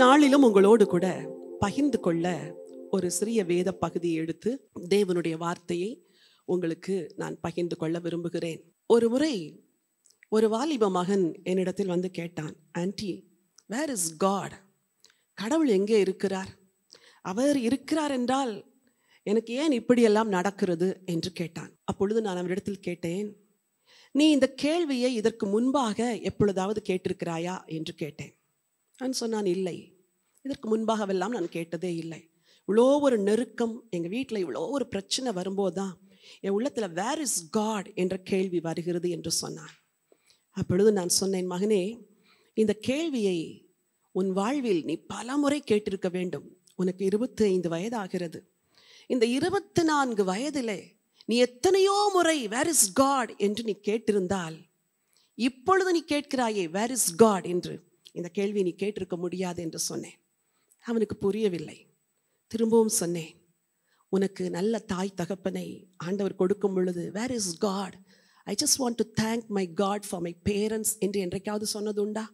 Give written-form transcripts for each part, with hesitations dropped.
நாளிலும் உங்களோடு கூட பகிர்ந்து கொள்ள ஒரு சிறிய வேத பகுதியை எடுத்து தேவனுடைய வார்த்தையை உங்களுக்கு நான் பகிர்ந்து கொள்ள விரும்புகிறேன். ஒரு முறை ஒரு வாலிப மகன் என்னிடத்தில் வந்து கேட்டான், ஆன்டி, வேர் இஸ் காட்? கடவுள் எங்கே இருக்கிறார்? அவர் இருக்கிறார் என்றால் எனக்கு ஏன் இப்படியெல்லாம் நடக்கிறது என்று கேட்டான். அப்பொழுது நான் அவரிடத்தில் கேட்டேன், நீ இந்த கேள்வியை இதற்கு முன்பாக எப்பொழுதாவது கேட்டிருக்கிறாயா என்று கேட்டேன். நான் சொன்னான், இல்லை, இதற்கு முன்பாகவெல்லாம் நான் கேட்டதே இல்லை. இவ்வளோ ஒரு நெருக்கம், எங்கள் வீட்டில் இவ்வளோ ஒரு பிரச்சனை வரும்போது தான் என் உள்ளத்தில் வேர் இஸ் காட் என்ற கேள்வி வருகிறது என்று சொன்னான். அப்பொழுது நான் சொன்னேன், மகனே, இந்த கேள்வியை உன் வாழ்வில் நீ பல முறை கேட்டிருக்க வேண்டும். உனக்கு 25 வயதாகிறது. இந்த 24 வயதிலே நீ எத்தனையோ முறை வேர் இஸ் காட் என்று நீ கேட்டிருந்தால், இப்பொழுது நீ கேட்கிறாயே வேர் இஸ் காட் என்று, இந்த கேள்வி நீ கேட்டிருக்க முடியாது என்று சொன்னேன். அவனுக்கு புரியவில்லை. திரும்பவும் சொன்னேன், உனக்கு நல்ல தாய் தகப்பனை ஆண்டவர் கொடுக்கும் பொழுது where is God, I just want to thank my God for my parents என்று என்றைக்காவது சொன்னதுண்டா?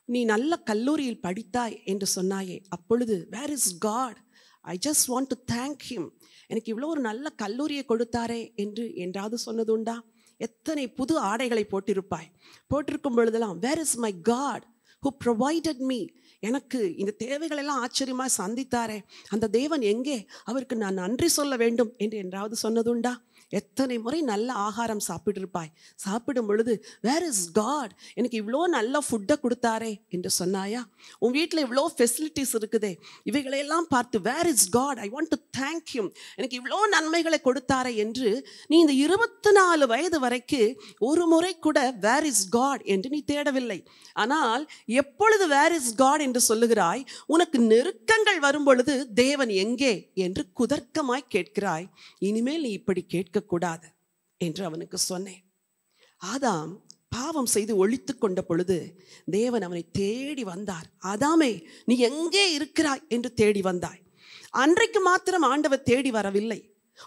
நீ நல்ல கல்லூரியில் படித்தாய் என்று சொன்னாயே, அப்பொழுது where is God, I just want to thank him, எனக்கு இவ்வளோ ஒரு நல்ல கல்லூரியை கொடுத்தாரே என்று என்றாவது சொன்னதுண்டா? எத்தனை புது ஆடைகளை போட்டிருக்கும் பொழுதெல்லாம் where is my God who provided me, எனக்கு இந்த தேவைகளெல்லாம் ஆச்சரியமாக சந்தித்தாரே, அந்த தேவன் எங்கே, அவருக்கு நான் நன்றி சொல்ல வேண்டும் என்று என்றாவது சொன்னதுண்டா? எத்தனை முறை நல்ல ஆகாரம் சாப்பிட்டிருப்பாய், சாப்பிடும் பொழுது வேர் இஸ் காட், எனக்கு இவ்வளோ நல்ல ஃபுட்டை கொடுத்தாரே என்று சொன்னாயா? உன் வீட்டில் இவ்வளோ ஃபெசிலிட்டிஸ் இருக்குதே, இவைகளையெல்லாம் பார்த்து where is God, I want to thank him, எனக்கு இவ்வளோ நன்மைகளை கொடுத்தாரே என்று நீ இந்த 24 வயது வரைக்கு ஒரு முறை கூட வேர் இஸ் காட் என்று நீ தேடவில்லை. ஆனால் எப்பொழுது வேர் இஸ் காட் என்று சொல்லுகிறாய், உனக்கு நெருக்கங்கள் வரும் பொழுது தேவன் எங்கே என்று குதர்க்கமாய் கேட்கிறாய். இனிமேல் நீ இப்படி கேட்கக்கூடாது என்று அவனுக்கு சொன்னேன். ஆதாம் பாவம் செய்து ஒழித்து கொண்ட பொழுது தேவன் அவனை தேடி வந்தார். ஆதாமே, நீ எங்கே இருக்கிறாய் என்று தேடி வந்தாய். அன்றைக்கு மாத்திரம் ஆண்டவர் தேடி வரவில்லை,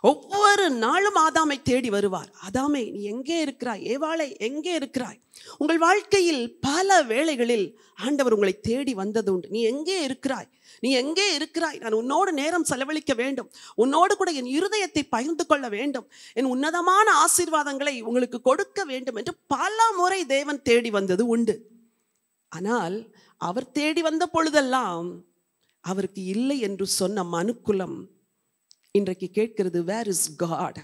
ஒவ்வொரு நாளும் ஆதாமை தேடி வருவார். ஆதாமே, நீ எங்கே இருக்கிறாய்? ஏவாளே, எங்கே இருக்கிறாய்? உங்கள் வாழ்க்கையில் பல வேளைகளில் ஆண்டவர் உங்களை தேடி வந்தது உண்டு. நீ எங்கே இருக்கிறாய்? நீ எங்கே இருக்கிறாய்? நான் உன்னோடு நேரம் செலவழிக்க வேண்டும், உன்னோடு கூட என் இருதயத்தை பகிர்ந்து கொள்ள வேண்டும், என் உன்னதமான ஆசீர்வாதங்களை உங்களுக்கு கொடுக்க வேண்டும் என்று பல முறை தேவன் தேடி வந்தது உண்டு. ஆனால் அவர் தேடி வந்த பொழுதெல்லாம் அவருக்கு இல்லை என்று சொன்ன மனுக்குலம் இன்றைக்கு கேட்கிறது வேர் இஸ் காட்,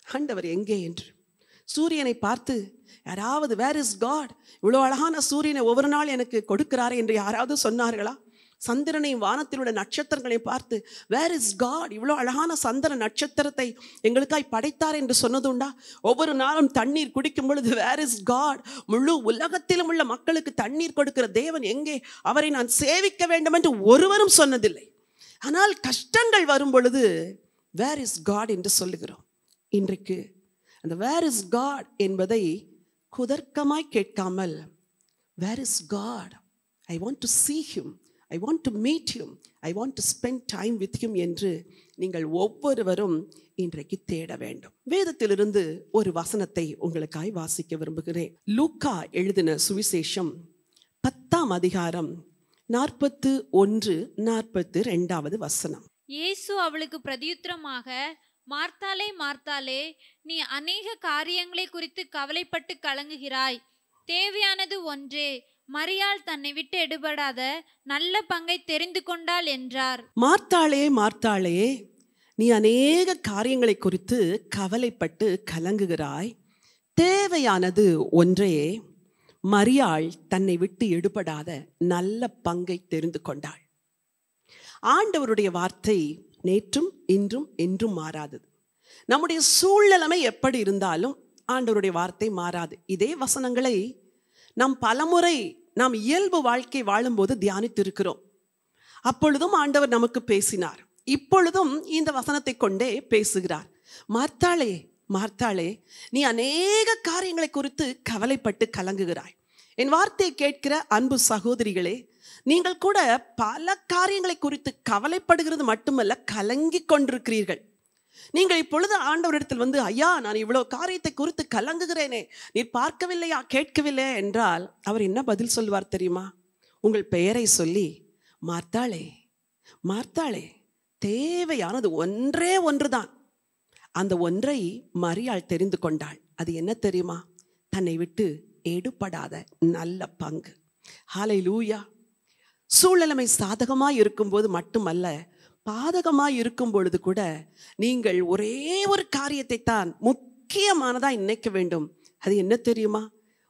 ஆண்டவர் எங்கே என்று. சூரியனை பார்த்து யாராவது வேர் இஸ் காட், இவ்வளோ அழகான சூரியனை ஒவ்வொரு நாள் எனக்கு கொடுக்கிறாரே என்று யாராவது சொன்னார்களா? சந்திரனையும் வானத்தில் உள்ள நட்சத்திரங்களை பார்த்து வேர் இஸ் காட், இவ்வளோ அழகான சந்திர நட்சத்திரத்தை எங்களுக்காய் படைத்தார் என்று சொன்னதுண்டா? ஒவ்வொரு நாளும் தண்ணீர் குடிக்கும் பொழுது வேர் இஸ் காட், முழு உலகத்திலும் உள்ள மக்களுக்கு தண்ணீர் கொடுக்கிற தேவன் எங்கே, அவரை நான் சேவிக்க வேண்டும் என்று ஒருவரும் சொன்னதில்லை. ஆனால் கஷ்டங்கள் வரும் பொழுது வேர் இஸ் காட் என்று சொல்லுகிறோம். இன்றைக்கு அந்த வேர் இஸ் காட் என்பதை குதர்க்கமாய் கேட்காமல் where is God, I want to see him, I want to meet him, I want to spend time with him என்று நீங்கள் ஒவ்வொருவரும் இன்றைக்கு தேட வேண்டும். வேதத்திலிருந்து ஒரு வசனத்தை உங்களுக்காய் வாசிக்க விரும்புகிறேன். லூக்கா எழுதின சுவிசேஷம் 10ஆம் அதிகாரம் 41, 42 வசனம். இயேசு அவளுக்கு பிரதியுத்தரமாக, மார்த்தாளே, மார்த்தாளே, நீ அநேக காரியங்களை குறித்து கவலைப்பட்டு கலங்குகிறாய், தேவையானது ஒன்றே, மரியாள் தன்னை விட்டு எடுபடாத நல்ல பங்கை தெரிந்து கொண்டாள் என்றார். மார்த்தாளே, மார்த்தாளே, நீ அநேக காரியங்களை குறித்து கவலைப்பட்டு கலங்குகிறாய், தேவையானது ஒன்றே, மரியாள் தன்னை விட்டு எடுபடாத நல்ல பங்கை தெரிந்து கொண்டாள். ஆண்டவருடைய வார்த்தை நேற்றும் இன்றும் என்றும் மாறாதது. நம்முடைய சூழ்நிலைமை எப்படி இருந்தாலும் ஆண்டவருடைய வார்த்தை மாறாது. இதே வசனங்களை நாம் பலமுறை நாம் இயல்பு வாழ்க்கை வாழும்போது தியானித்திருக்கிறோம். அப்பொழுதும் ஆண்டவர் நமக்கு பேசினார், இப்பொழுதும் இந்த வசனத்தை கொண்டே பேசுகிறார். மார்த்தாளே, மார்த்தாளே, நீ அநேக காரியங்களை குறித்து கவலைப்பட்டு கலங்குகிறாய். என் வார்த்தையை கேட்கிற அன்பு சகோதரிகளே, நீங்கள் கூட பல காரியங்களை குறித்து கவலைப்படுகிறது மட்டுமல்ல, கலங்கி கொண்டிருக்கிறீர்கள். நீங்கள் இப்பொழுது ஆண்டவரிடத்தில் வந்து, ஐயா, நான் இவ்வளவு காரியத்தை குறித்து கலங்குகிறேனே, நீர் பார்க்கவில்லையா, கேட்கவில்லையா என்றால் அவர் என்ன பதில் சொல்வார் தெரியுமா? உங்கள் பெயரை சொல்லி மார்த்தாளே, மார்த்தாளே, தேவையானது ஒன்றே ஒன்றுதான். அந்த ஒன்றை மரியாள் தெரிந்து கொண்டாள். அது என்ன தெரியுமா? தன்னை விட்டு எடுபடாத நல்ல பங்கு. ஹல்லேலூயா. சூழ்நிலைமை சாதகமாய் இருக்கும்போது மட்டுமல்ல, பாதகமாய் இருக்கும் பொழுது கூட நீங்கள் ஒரே ஒரு காரியத்தை தான் முக்கியமானதா நினைக்க வேண்டும். அது என்ன தெரியுமா?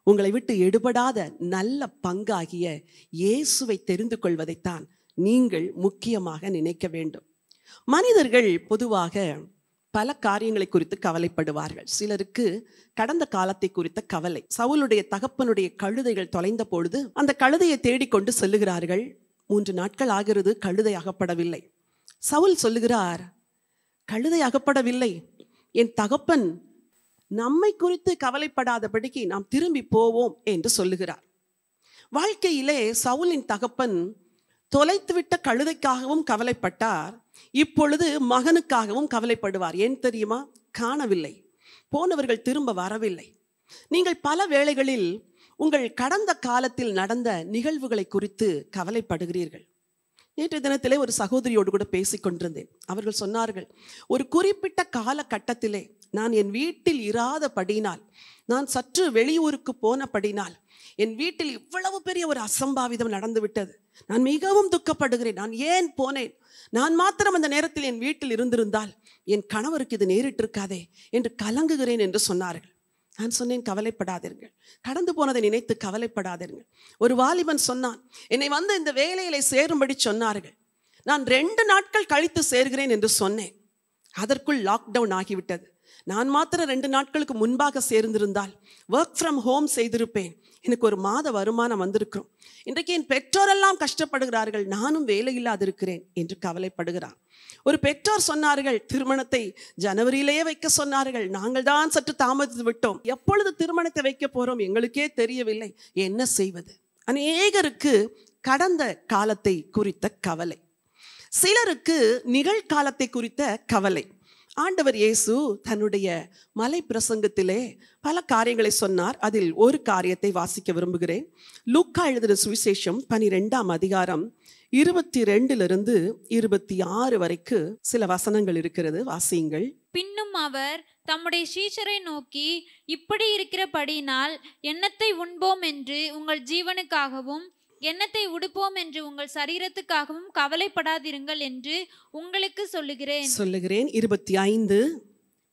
உங்களை விட்டு எடுபடாத நல்ல பங்காகிய இயேசுவை தெரிந்து கொள்வதைத்தான் நீங்கள் முக்கியமாக நினைக்க வேண்டும். மனிதர்கள் பொதுவாக பல காரியங்களை குறித்து கவலைப்படுவார்கள். சிலருக்கு கடந்த காலத்தை குறித்த கவலை. சவுலுடைய தகப்பனுடைய கழுதைகள் தொலைந்த பொழுது அந்த கழுதையை தேடிக்கொண்டு செல்லுகிறார்கள். 3 நாட்கள் ஆகிறது, கழுதை அகப்படவில்லை. சவுல் சொல்லுகிறார், கழுதை அகப்படவில்லை, என் தகப்பன் நம்மை குறித்து கவலைப்படாதபடிக்கு நாம் திரும்பி போவோம் என்று சொல்லுகிறார். வாழ்க்கையிலே சவுலின் தகப்பன் தொலைத்துவிட்ட கழுதைக்காகவும் கவலைப்பட்டார். இப்பொழுது மகனுக்காகவும் கவலைப்படுவார். ஏன் தெரியுமா? காணவில்லை, போனவர்கள் திரும்ப வரவில்லை. நீங்கள் பல வேளைகளில் உங்கள் கடந்த காலத்தில் நடந்த நிகழ்வுகளை குறித்து கவலைப்படுகிறீர்கள். நேற்று தினத்திலே ஒரு சகோதரியோடு கூட பேசிக்கொண்டிருந்தேன். அவர்கள் சொன்னார்கள், ஒரு குறிப்பிட்ட காலகட்டத்திலே நான் என் வீட்டில் இராதபடினால், நான் சற்று வெளியூருக்கு போனபடினால் என் வீட்டில் இவ்வளவு பெரிய ஒரு அசம்பாவிதம் நடந்து விட்டது. நான் மிகவும் துக்கப்படுகிறேன். நான் ஏன் போனேன்? நான் மாத்திரம் அந்த நேரத்தில் என் வீட்டில் இருந்திருந்தால் என் கணவருக்கு இது நேரிட்டிருக்காதே என்று கலங்குகிறேன் என்று சொன்னார்கள். நான் சொன்னேன், கவலைப்படாதீர்கள், கடந்து போனதை நினைத்து கவலைப்படாதீர்கள். ஒரு வாலிபன் சொன்னான், என்னை வந்து இந்த வேலையிலே சேரும்படி சொன்னார்கள், நான் 2 நாட்கள் கழித்து சேர்கிறேன் என்று சொன்னேன். அதற்குள் லாக்டவுன் ஆகிவிட்டது. நான் மாத்திரம் 2 நாட்களுக்கு முன்பாக சேர்ந்திருந்தால் ஒர்க் ஃப்ரம் ஹோம் செய்திருப்பேன், எனக்கு ஒரு மாத வருமானம் வந்திருக்கும். இன்றைக்கு என் பெற்றோரெல்லாம் கஷ்டப்படுகிறார்கள், நானும் வேலையில்லாது இருக்கிறேன் என்று கவலைப்படுகிறார். ஒரு பெற்றோர் சொன்னார்கள், திருமணத்தை ஜனவரியிலேயே வைக்க சொன்னார்கள், நாங்கள் தான் சற்று தாமதித்து விட்டோம், எப்பொழுது திருமணத்தை வைக்க போறோம் எங்களுக்கே தெரியவில்லை, என்ன செய்வது? அநேகருக்கு கடந்த காலத்தை குறித்த கவலை, சிலருக்கு நிகழ்காலத்தை குறித்த கவலை. ஆண்டவர் இயேசு தன்னுடைய மலை பிரசங்கத்திலே பல காரியங்களை சொன்னார். அதில் ஒரு காரியத்தை வாசிக்க விரும்புகிறேன். லூக்கா எழுதின சுவிசேஷம் 12ஆம் அதிகாரம் 22 26 வரைக்கு சில வசனங்கள் இருக்கிறது, வாசியுங்கள். பின்னும் அவர் தம்முடைய சீஷரை நோக்கி, இப்படி இருக்கிறபடியினால் எண்ணத்தை உண்போம் என்று உங்கள் ஜீவனுக்காகவும் எண்ணத்தை உடுப்போம் என்று உங்கள் சரீரத்துக்காகவும் கவலைப்படாதிருங்கள் என்று உங்களுக்கு சொல்லுகிறேன். 25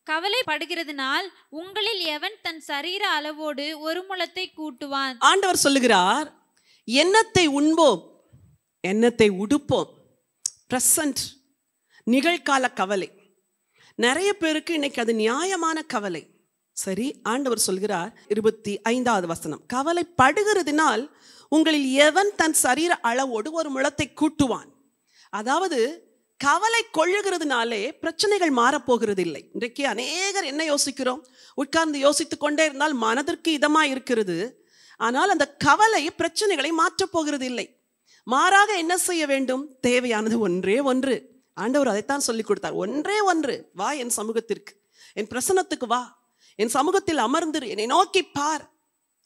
கவலைப்படுகிறதுனால் உங்களில் எவன் தன் சரீர அளவோடு ஒரு முழத்தை கூட்டுவான்? ஆண்டவர் சொல்லுகிறார், எண்ணத்தை உண்போம், எண்ணத்தை உடுப்போம். பிரசன்ட், நிகழ்கால கவலை. நிறைய பேருக்கு இன்னைக்கு அது நியாயமான கவலை. சரி, ஆண்டவர் சொல்கிறார் 25வது வசனம், கவலைப்படுகிறதுனால் உங்களில் எவன் தன் சரீர அளவோடு ஒரு முழத்தை கூட்டுவான். அதாவது கவலை கொள்ளுகிறதுனாலே பிரச்சனைகள் மாறப்போகிறது இல்லை. இன்றைக்கு அநேகர் என்ன யோசிக்கிறோம்? உட்கார்ந்து யோசித்துக் கொண்டே இருந்தால் மனதிற்கு இதமா இருக்கிறது, ஆனால் அந்த கவலை பிரச்சனைகளை மாற்றப் போகிறது இல்லை. மாறாக என்ன செய்ய வேண்டும்? தேவையானது ஒன்றே ஒன்று. ஆண்டவர் அதைத்தான் சொல்லி கொடுத்தார். ஒன்றே ஒன்று, வா என் சமூகத்திற்கு, என் பிரசன்னத்துக்கு வா, என் சமூகத்தில் அமர்ந்திரு, என்னை நோக்கி பார்.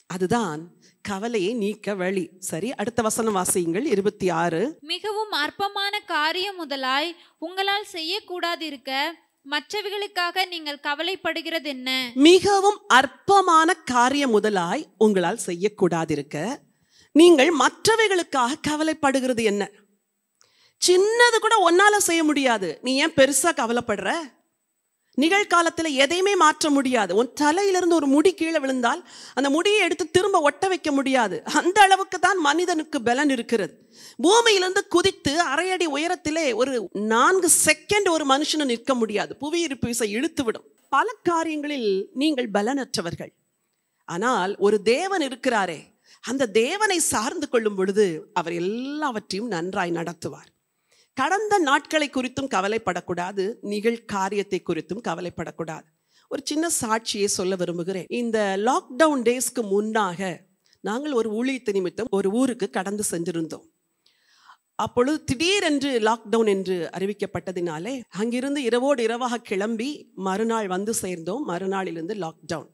அதுதான் கவலையை நீக்க வழி. சரி, அடுத்த வசனம் வாசியுங்கள். 26 மிகவும் அற்பமான காரியம் முதலாய் உங்களால் செய்யக்கூடாதிருக்க மற்றவைகளுக்காக நீங்கள் கவலைப்படுகிறது என்ன? மிகவும் அற்பமான காரியம் முதலாய் உங்களால் செய்யக்கூடாதிருக்க நீங்கள் மற்றவைகளுக்காக கவலைப்படுகிறது என்ன? சின்னது கூட ஒன்னால செய்ய முடியாது, நீ ஏன் பெருசா கவலைப்படுற? நிகழ்காலத்தில் எதையுமே மாற்ற முடியாது. உன் தலையிலிருந்து ஒரு முடி கீழே விழுந்தால் அந்த முடியை எடுத்து திரும்ப ஒட்ட வைக்க முடியாது. அந்த அளவுக்கு தான் மனிதனுக்கு பலன் இருக்கிறது. பூமியிலிருந்து குதித்து 1/2 அடி உயரத்திலே ஒரு 4 செகண்ட் ஒரு மனுஷனை நிற்க முடியாது. புவியீர்ப்பு விசை இழுத்துவிடும். பல காரியங்களில் நீங்கள் பலனற்றவர்கள். ஆனால் ஒரு தேவன் இருக்கிறாரே, அந்த தேவனை சார்ந்து கொள்ளும் பொழுது அவர் எல்லாவற்றையும் நன்றாய் நடத்துவார். கடந்த நாட்களை குறித்தும் கவலைப்படக்கூடாது, நிகழ்காரியத்தை குறித்தும் கவலைப்படக்கூடாது. ஒரு சின்ன சாட்சியை சொல்ல விரும்புகிறேன். இந்த லாக்டவுன் டேஸ்க்கு முன்னாக நாங்கள் ஒரு ஊழியத்து நிமித்தம் ஒரு ஊருக்கு கடந்து சென்றிருந்தோம். அப்பொழுது திடீரென்று லாக்டவுன் என்று அறிவிக்கப்பட்டதினாலே அங்கிருந்து இரவோடு இரவாக கிளம்பி மறுநாள் வந்து சேர்ந்தோம். மறுநாளிலிருந்து லாக்டவுன்.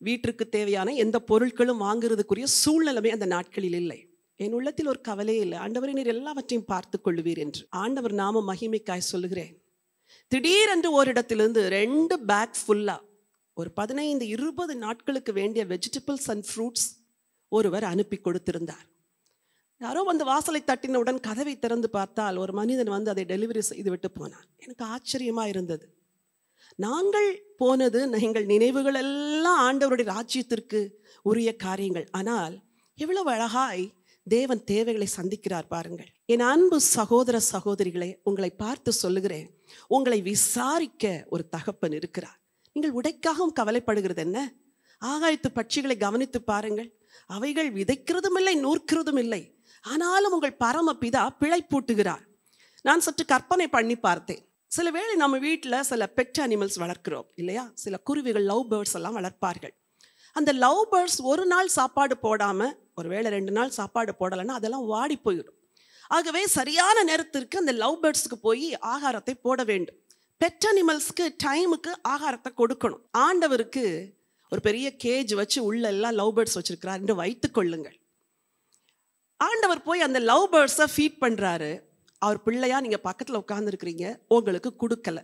வீட்டிற்கு தேவையான எந்த பொருட்களும் வாங்குறதுக்குரிய சூழ்நிலைமை அந்த நாட்களில் இல்லை. என் உள்ளத்தில் ஒரு கவலையே இல்லை, ஆண்டவரே நீர் எல்லாவற்றையும் பார்த்து கொள்ளுவீர் என்று. ஆண்டவர் நாம மகிமைக்காய் சொல்லுகிறேன். திடீரென்று ஓரிடத்திலிருந்து 2 பேக் ஃபுல்லா ஒரு 15-20 நாட்களுக்கு வேண்டிய வெஜிடபிள்ஸ் அண்ட் ஃப்ரூட்ஸ் ஒருவர் அனுப்பி கொடுத்திருந்தார். யாரோ வந்து வாசலை தட்டினவுடன் கதவை திறந்து பார்த்தால் ஒரு மனிதன் வந்து அதை டெலிவரி செய்து விட்டு போனான். எனக்கு ஆச்சரியமா இருந்தது. நாங்கள் போனது எங்கள் நினைவுகள் எல்லாம் ஆண்டவருடைய ராஜ்யத்திற்கு உரிய காரியங்கள். ஆனால் எவ்வளவு அழகாய் தேவன் தேவைகளை சந்திக்கிறார் பாருங்கள். என் அன்பு சகோதர சகோதரிகளை, உங்களை பார்த்து சொல்லுகிறேன், உங்களை விசாரிக்க ஒரு தகப்பன் இருக்கிறார். நீங்கள் உடைக்காகவும் கவலைப்படுகிறது என்ன? ஆகாயத்து பட்சிகளை கவனித்து பாருங்கள். அவைகள் விதைக்கிறதும் இல்லை, நூற்கிறதும் இல்லை, ஆனாலும் உங்கள் பரமபிதா பிழை பூட்டுகிறார். நான் சற்று கற்பனை பண்ணி பார்த்தேன். சில வேளை நம்ம வீட்டில் சில பெட் அனிமல்ஸ் வளர்க்கிறோம் இல்லையா? சில குருவிகள், லவ் பேர்ட்ஸ் எல்லாம் வளர்ப்பார்கள். அந்த லவ் பேர்ட்ஸ் ஒரு நாள் சாப்பாடு போடாமல், ஒருவேளை 2 நாள் சாப்பாடு போடலைன்னா அதெல்லாம் வாடி போயிடும். ஆகவே சரியான நேரத்திற்கு அந்த லவ் பேர்ட்ஸுக்கு போய் ஆகாரத்தை போட வேண்டும். பெட் அனிமல்ஸ்க்கு டைமுக்கு ஆகாரத்தை கொடுக்கணும். ஆண்டவருக்கு ஒரு பெரிய கேஜ் வச்சு உள்ள எல்லாம் லவ் பேர்ட்ஸ் வச்சிருக்கிறார் என்று வைத்துக் கொள்ளுங்கள். ஆண்டவர் போய் அந்த லவ் பேர்ட்ஸை ஃபீட் பண்ணுறாரு. அவர் பிள்ளையா நீங்கள் பக்கத்தில் உட்காந்துருக்கிறீங்க, உங்களுக்கு கொடுக்கல.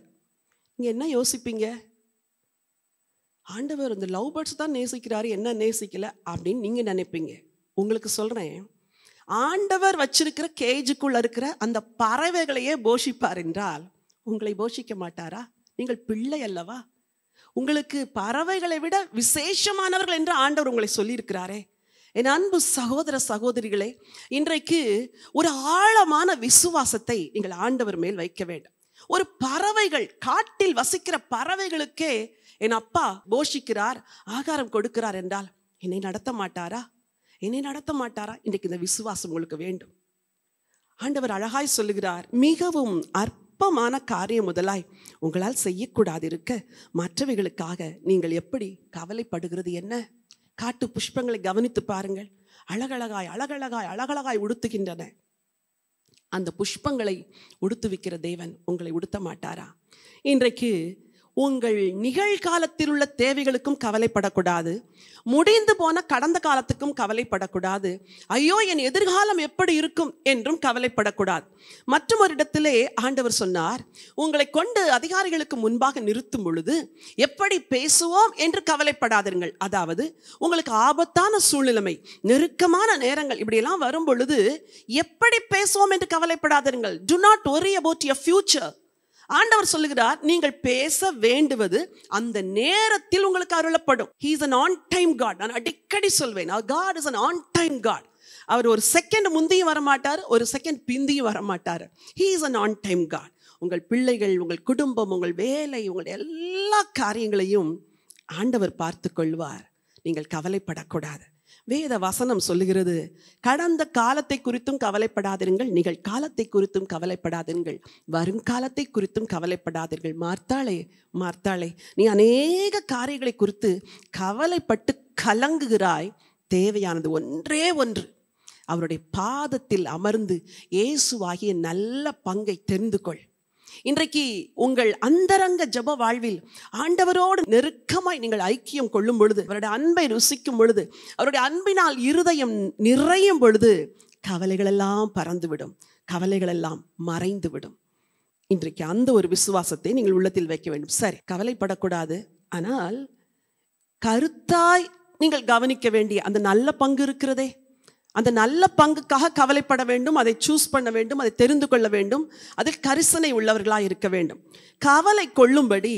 நீங்கள் என்ன யோசிப்பீங்க? ஆண்டவர் இந்த லவ் பேர்ட்ஸ் தான் நேசிக்கிறாரு, என்ன நேசிக்கல அப்படின்னு நீங்கள் நினைப்பீங்க. உங்களுக்கு சொல்கிறேன், ஆண்டவர் வச்சிருக்கிற கேஜுக்குள்ள இருக்கிற அந்த பறவைகளையே போஷிப்பார் என்றால் உங்களை போஷிக்க மாட்டாரா? நீங்கள் பிள்ளை அல்லவா? உங்களுக்கு பறவைகளை விட விசேஷமானவர்கள் என்று ஆண்டவர் உங்களை சொல்லியிருக்கிறாரே. என் அன்பு சகோதர சகோதரிகளே, இன்றைக்கு ஒரு ஆழமான விசுவாசத்தை நீங்கள் ஆண்டவர் மேல் வைக்க வேண்டும். ஒரு பறவைகள், காட்டில் வசிக்கிற பறவைகளுக்கே என் அப்பா போஷிக்கிறார், ஆகாரம் கொடுக்கிறார் என்றால் என்னை நடத்த மாட்டாரா? என்னை நடத்த மாட்டாரா? இன்றைக்கு இந்த விசுவாசம் உங்களுக்கு வேண்டும். ஆண்டவர் அழகாய் சொல்லுகிறார், மிகவும் அற்பமான காரியம் முதலாய் உங்களால் செய்யக்கூடாது இருக்க மற்றவைகளுக்காக நீங்கள் எப்படி கவலைப்படுகிறது என்ன? காட்டு புஷ்பங்களை கவனித்து பாருங்கள். அழகழகாய் அழகழகாய் அழகழகாய் உடுத்துகின்றன. அந்த புஷ்பங்களை உடுத்துவிக்கிற தேவன் உங்களை உடுத்த மாட்டாரா? இன்றைக்கு உங்கள் நிகழ்காலத்தில் உள்ள தேவைகளுக்கும் கவலைப்படக்கூடாது, முடிந்து போன கடந்த காலத்துக்கும் கவலைப்படக்கூடாது, ஐயோ என் எதிர்காலம் எப்படி இருக்கும் என்றும் கவலைப்படக்கூடாது. மற்றும் ஒரு இடத்திலே ஆண்டவர் சொன்னார், உங்களை கொண்டு அதிகாரிகளுக்கு முன்பாக நிறுத்தும் பொழுது எப்படி பேசுவோம் என்று கவலைப்படாதீர்கள். அதாவது உங்களுக்கு ஆபத்தான சூழ்நிலைமை, நெருக்கமான நேரங்கள் இப்படியெல்லாம் வரும் பொழுது எப்படி பேசுவோம் என்று கவலைப்படாதீர்கள். Do not worry about your future. ஆண்டவர் சொல்லுகிறார், நீங்கள் பேச வேண்டுவது அந்த நேரத்தில் உங்களுக்கு அருளப்படும். He is an on time God. நான் அடிக்கடி சொல்வேன், our God is an on time God. அவர் ஒரு செகண்ட் முந்தியும் வரமாட்டார், ஒரு செகண்ட் பிந்தியும் வரமாட்டார். He is an on time God. உங்கள் பிள்ளைகள், உங்கள் குடும்பம், உங்கள் வேலை, உங்கள் எல்லா காரியங்களையும் ஆண்டவர் பார்த்து கொள்வார். நீங்கள் கவலைப்படக்கூடாது. வேத வசனம் சொல்லுகிறது, கடந்த காலத்தை குறித்தும் கவலைப்படாதீர்கள், நிகழ்காலத்தை குறித்தும் கவலைப்படாதீர்கள், வருங்காலத்தை குறித்தும் கவலைப்படாதீர்கள். மார்த்தாளே மார்த்தாளே, நீ அநேக காரியங்களை குறித்து கவலைப்பட்டு கலங்குகிறாய். தேவையானது ஒன்றே ஒன்று, அவருடைய பாதத்தில் அமர்ந்து இயேசுவாகிய நல்ல பங்கை தெரிந்து கொள். இன்றைக்கு உங்கள் அந்தரங்க ஜெப வாழ்வில் ஆண்டவரோடு நெருக்கமாய் நீங்கள் ஐக்கியம் கொள்ளும் பொழுது, அவருடைய அன்பை ருசிக்கும் பொழுது, அவருடைய அன்பினால் இருதயம் நிறையும் பொழுது கவலைகள் எல்லாம் பறந்துவிடும், கவலைகள் எல்லாம் மறைந்துவிடும். இன்றைக்கு அந்த ஒரு விசுவாசத்தை நீங்கள் உள்ளத்தில் வைக்க வேண்டும். சரி, கவலைப்படக்கூடாது, ஆனால் கருத்தாய் நீங்கள் கவனிக்க வேண்டிய அந்த நல்ல பங்கு இருக்கிறதே, அந்த நல்ல பங்குக்காக கவலைப்பட வேண்டும், அதை சூஸ் பண்ண வேண்டும், அதை தெரிந்து கொள்ள வேண்டும், அதில் கரிசனை உள்ளவர்களாக இருக்க வேண்டும். கவலை கொள்ளும்படி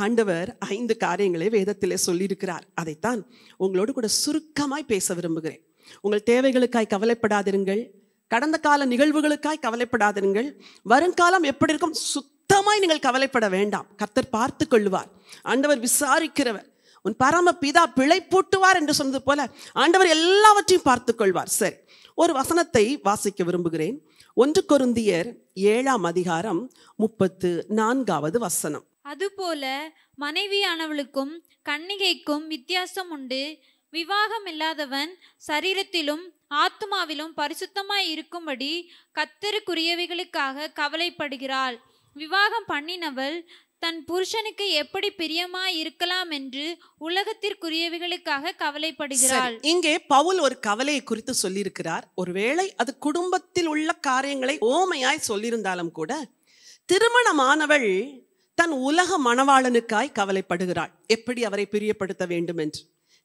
ஆண்டவர் 5 காரியங்களை வேதத்திலே சொல்லியிருக்கிறார். அதைத்தான் உங்களோடு கூட சுருக்கமாய் பேச விரும்புகிறேன். உங்கள் தேவைகளுக்காய் கவலைப்படாதிருங்கள், கடந்த கால நிகழ்வுகளுக்காய் கவலைப்படாதிருங்கள், வருங்காலம் எப்படி இருக்கும் சுத்தமாய் நீங்கள் கவலைப்பட வேண்டாம். கர்த்தர் பார்த்து கொள்ளுவார். ஆண்டவர் விசாரிக்கிறவர், உன் பரம பிதா பிழை பூட்டுவார் என்று சொன்னது போல ஆண்டவர் எல்லாவற்றையும் பார்த்து கொள்வார். சரி, ஒரு வசனத்தை வாசிக்க விரும்புகிறேன். 1 கொரிந்தியர் 7ஆம் அதிகாரம் 34வது வசனம். அதுபோல மனைவியானவளுக்கும் கன்னிகைக்கும் வித்தியாசம் உண்டு. விவாகம் இல்லாதவன் சரீரத்திலும் ஆத்மாவிலும் பரிசுத்தமாய் இருக்கும்படி கர்த்தருக்குரியவைகளுக்காக கவலைப்படுகிறாள். விவாகம் பண்ணினவள் தன் புருஷனுக்கு எப்படி பிரியமாய் இருக்கலாம் என்று உலகத்திற்குரியவைகளுக்காக கவலைப்படுகிறாள். இங்கே பவுல் ஒரு கவலையை குறித்து சொல்லியிருக்கிறார். ஒருவேளை அது குடும்பத்தில் உள்ள காரியங்களை ஓமையாய் சொல்லியிருந்தாலும் கூட, திருமணமானவள் தன் உலக மணவாளனுக்காய் கவலைப்படுகிறாள், எப்படி அவரை பிரியப்படுத்த வேண்டும் என்று.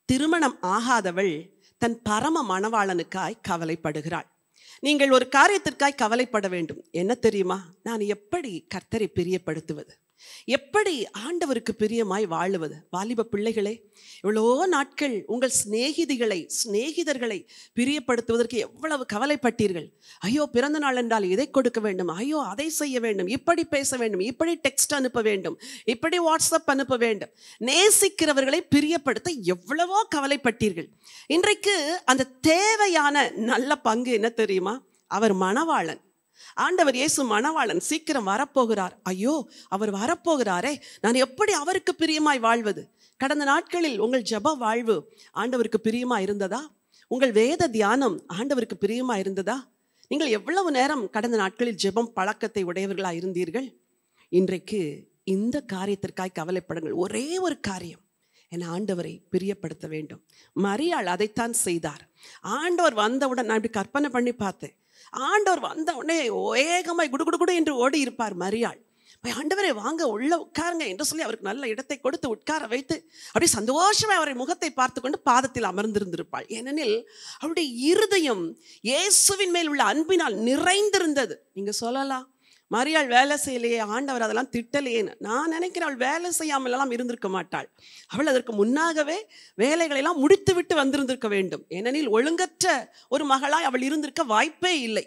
திருமணம் ஆகாதவள் தன் பரம மணவாளனுக்காய் கவலைப்படுகிறாள். நீங்கள் ஒரு காரியத்திற்காய் கவலைப்பட வேண்டும். என்ன தெரியுமா? நான் எப்படி கர்த்தரை பிரியப்படுத்துவது, எப்படி ஆண்டவருக்கு பிரியமாய் வாழுவது? வாலிப பிள்ளைகளே, எவ்வளோ நாட்கள் உங்கள் சிநேகிதர்களை பிரியப்படுத்துவதற்கு எவ்வளவு கவலைப்பட்டீர்கள். ஐயோ, பிறந்த நாள் என்றால் இதை கொடுக்க வேண்டும், ஐயோ அதை செய்ய வேண்டும், இப்படி பேச வேண்டும், இப்படி டெக்ஸ்ட் அனுப்ப வேண்டும், இப்படி வாட்ஸ்அப் அனுப்ப வேண்டும். நேசிக்கிறவர்களை பிரியப்படுத்த எவ்வளவோ கவலைப்பட்டீர்கள். இன்றைக்கு அந்த தேவையான நல்ல பங்கு என்ன தெரியுமா? அவர் மணவாளன். ஆண்டவர் இயேசு மணவாளன், சீக்கிரம் வரப்போகிறார். ஐயோ, அவர் வரப்போகிறாரே, நான் எப்படி அவருக்கு பிரியமாய் வாழ்வது? கடந்த நாட்களில் உங்கள் ஜெப வாழ்வு ஆண்டவருக்கு பிரியமா இருந்ததா? உங்கள் வேத தியானம் ஆண்டவருக்கு பிரியமா இருந்ததா? நீங்கள் எவ்வளவு நேரம் கடந்த நாட்களில் ஜெபம் பழக்கத்தை உடையவர்களாக இருந்தீர்கள்? இன்றைக்கு இந்த காரியத்திற்காய் கவலைப்படுங்கள். ஒரே ஒரு காரியம், என் ஆண்டவரை பிரியப்படுத்த வேண்டும். மரியாள் அதைத்தான் செய்தார். ஆண்டவர் வந்தவுடன், நான் இப்படி கற்பனை பண்ணி பார்த்தேன், ஆண்டவர் வந்த உடனே ஏகமாய் குடு என்று ஓடி இருப்பார் மரியாள். ஆண்டவரே வாங்க, உள்ள உட்காருங்க என்று சொல்லி அவருக்கு நல்ல இடத்தை கொடுத்து உட்கார வைத்து அப்படி சந்தோஷமா அவரை முகத்தை பார்த்து கொண்டு பாதத்தில் அமர்ந்திருந்திருப்பாள். ஏனெனில் அவருடைய இருதயம் இயேசுவின் மேல் உள்ள அன்பினால் நிறைந்திருந்தது. நீங்க சொல்லலாம், மரியாள் வேலை செய்யலையே, ஆண்டவர் அதெல்லாம் திட்டலையேன்னு. நான் நினைக்கிறேன், அவள் வேலை செய்யாமல் எல்லாம் இருந்திருக்க மாட்டாள். அவள் அதற்கு முன்னாகவே வேலைகளை எல்லாம் முடித்து விட்டு வந்திருந்திருக்க வேண்டும். ஏனெனில் ஒழுங்கற்ற ஒரு மகளாய் அவள் இருந்திருக்க வாய்ப்பே இல்லை.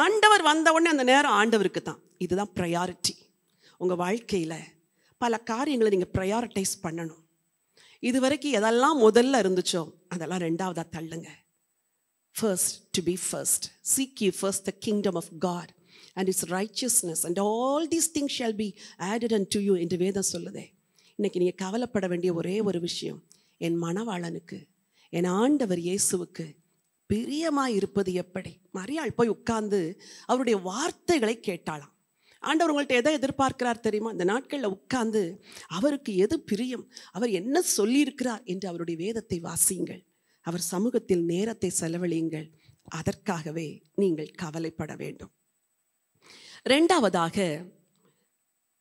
ஆண்டவர் வந்த உடனே அந்த நேரம் ஆண்டவருக்கு தான். இதுதான் ப்ரையாரிட்டி. உங்க வாழ்க்கையில பல காரியங்களை நீங்க ப்ரையாரிட்டைஸ் பண்ணணும். இதுவரைக்கும் எதெல்லாம் முதல்ல இருந்துச்சோ அதெல்லாம் ரெண்டாவதா தள்ளுங்க. First, to be first. Seek ye first the kingdom of God and His righteousness, and all these things shall be added unto you என்று வேதம் சொல்லுதே. இன்னைக்கு நீங்க கவலைப்பட வேண்டிய ஒரே ஒரு விஷயம், என் மணவாளனுக்கு, என் ஆண்டவர் இயேசுவுக்கு பிரியமாய் இருப்பது எப்படி? மரியாள் போய் உட்கார்ந்து அவருடைய வார்த்தைகளை கேட்டாளாம். ஆண்டவர் உங்கள்கிட்ட எதை எதிர்பார்க்கிறார் தெரியுமா? இந்த நாட்களில் உட்கார்ந்து அவருக்கு எது பிரியம், அவர் என்ன சொல்லியிருக்கிறார் என்று அவருடைய வேதத்தை வாசியுங்கள். அவர் சமூகத்தில் நேரத்தை செலவழியுங்கள். அதற்காகவே நீங்கள் கவலைப்பட வேண்டும். இரண்டாவதாக,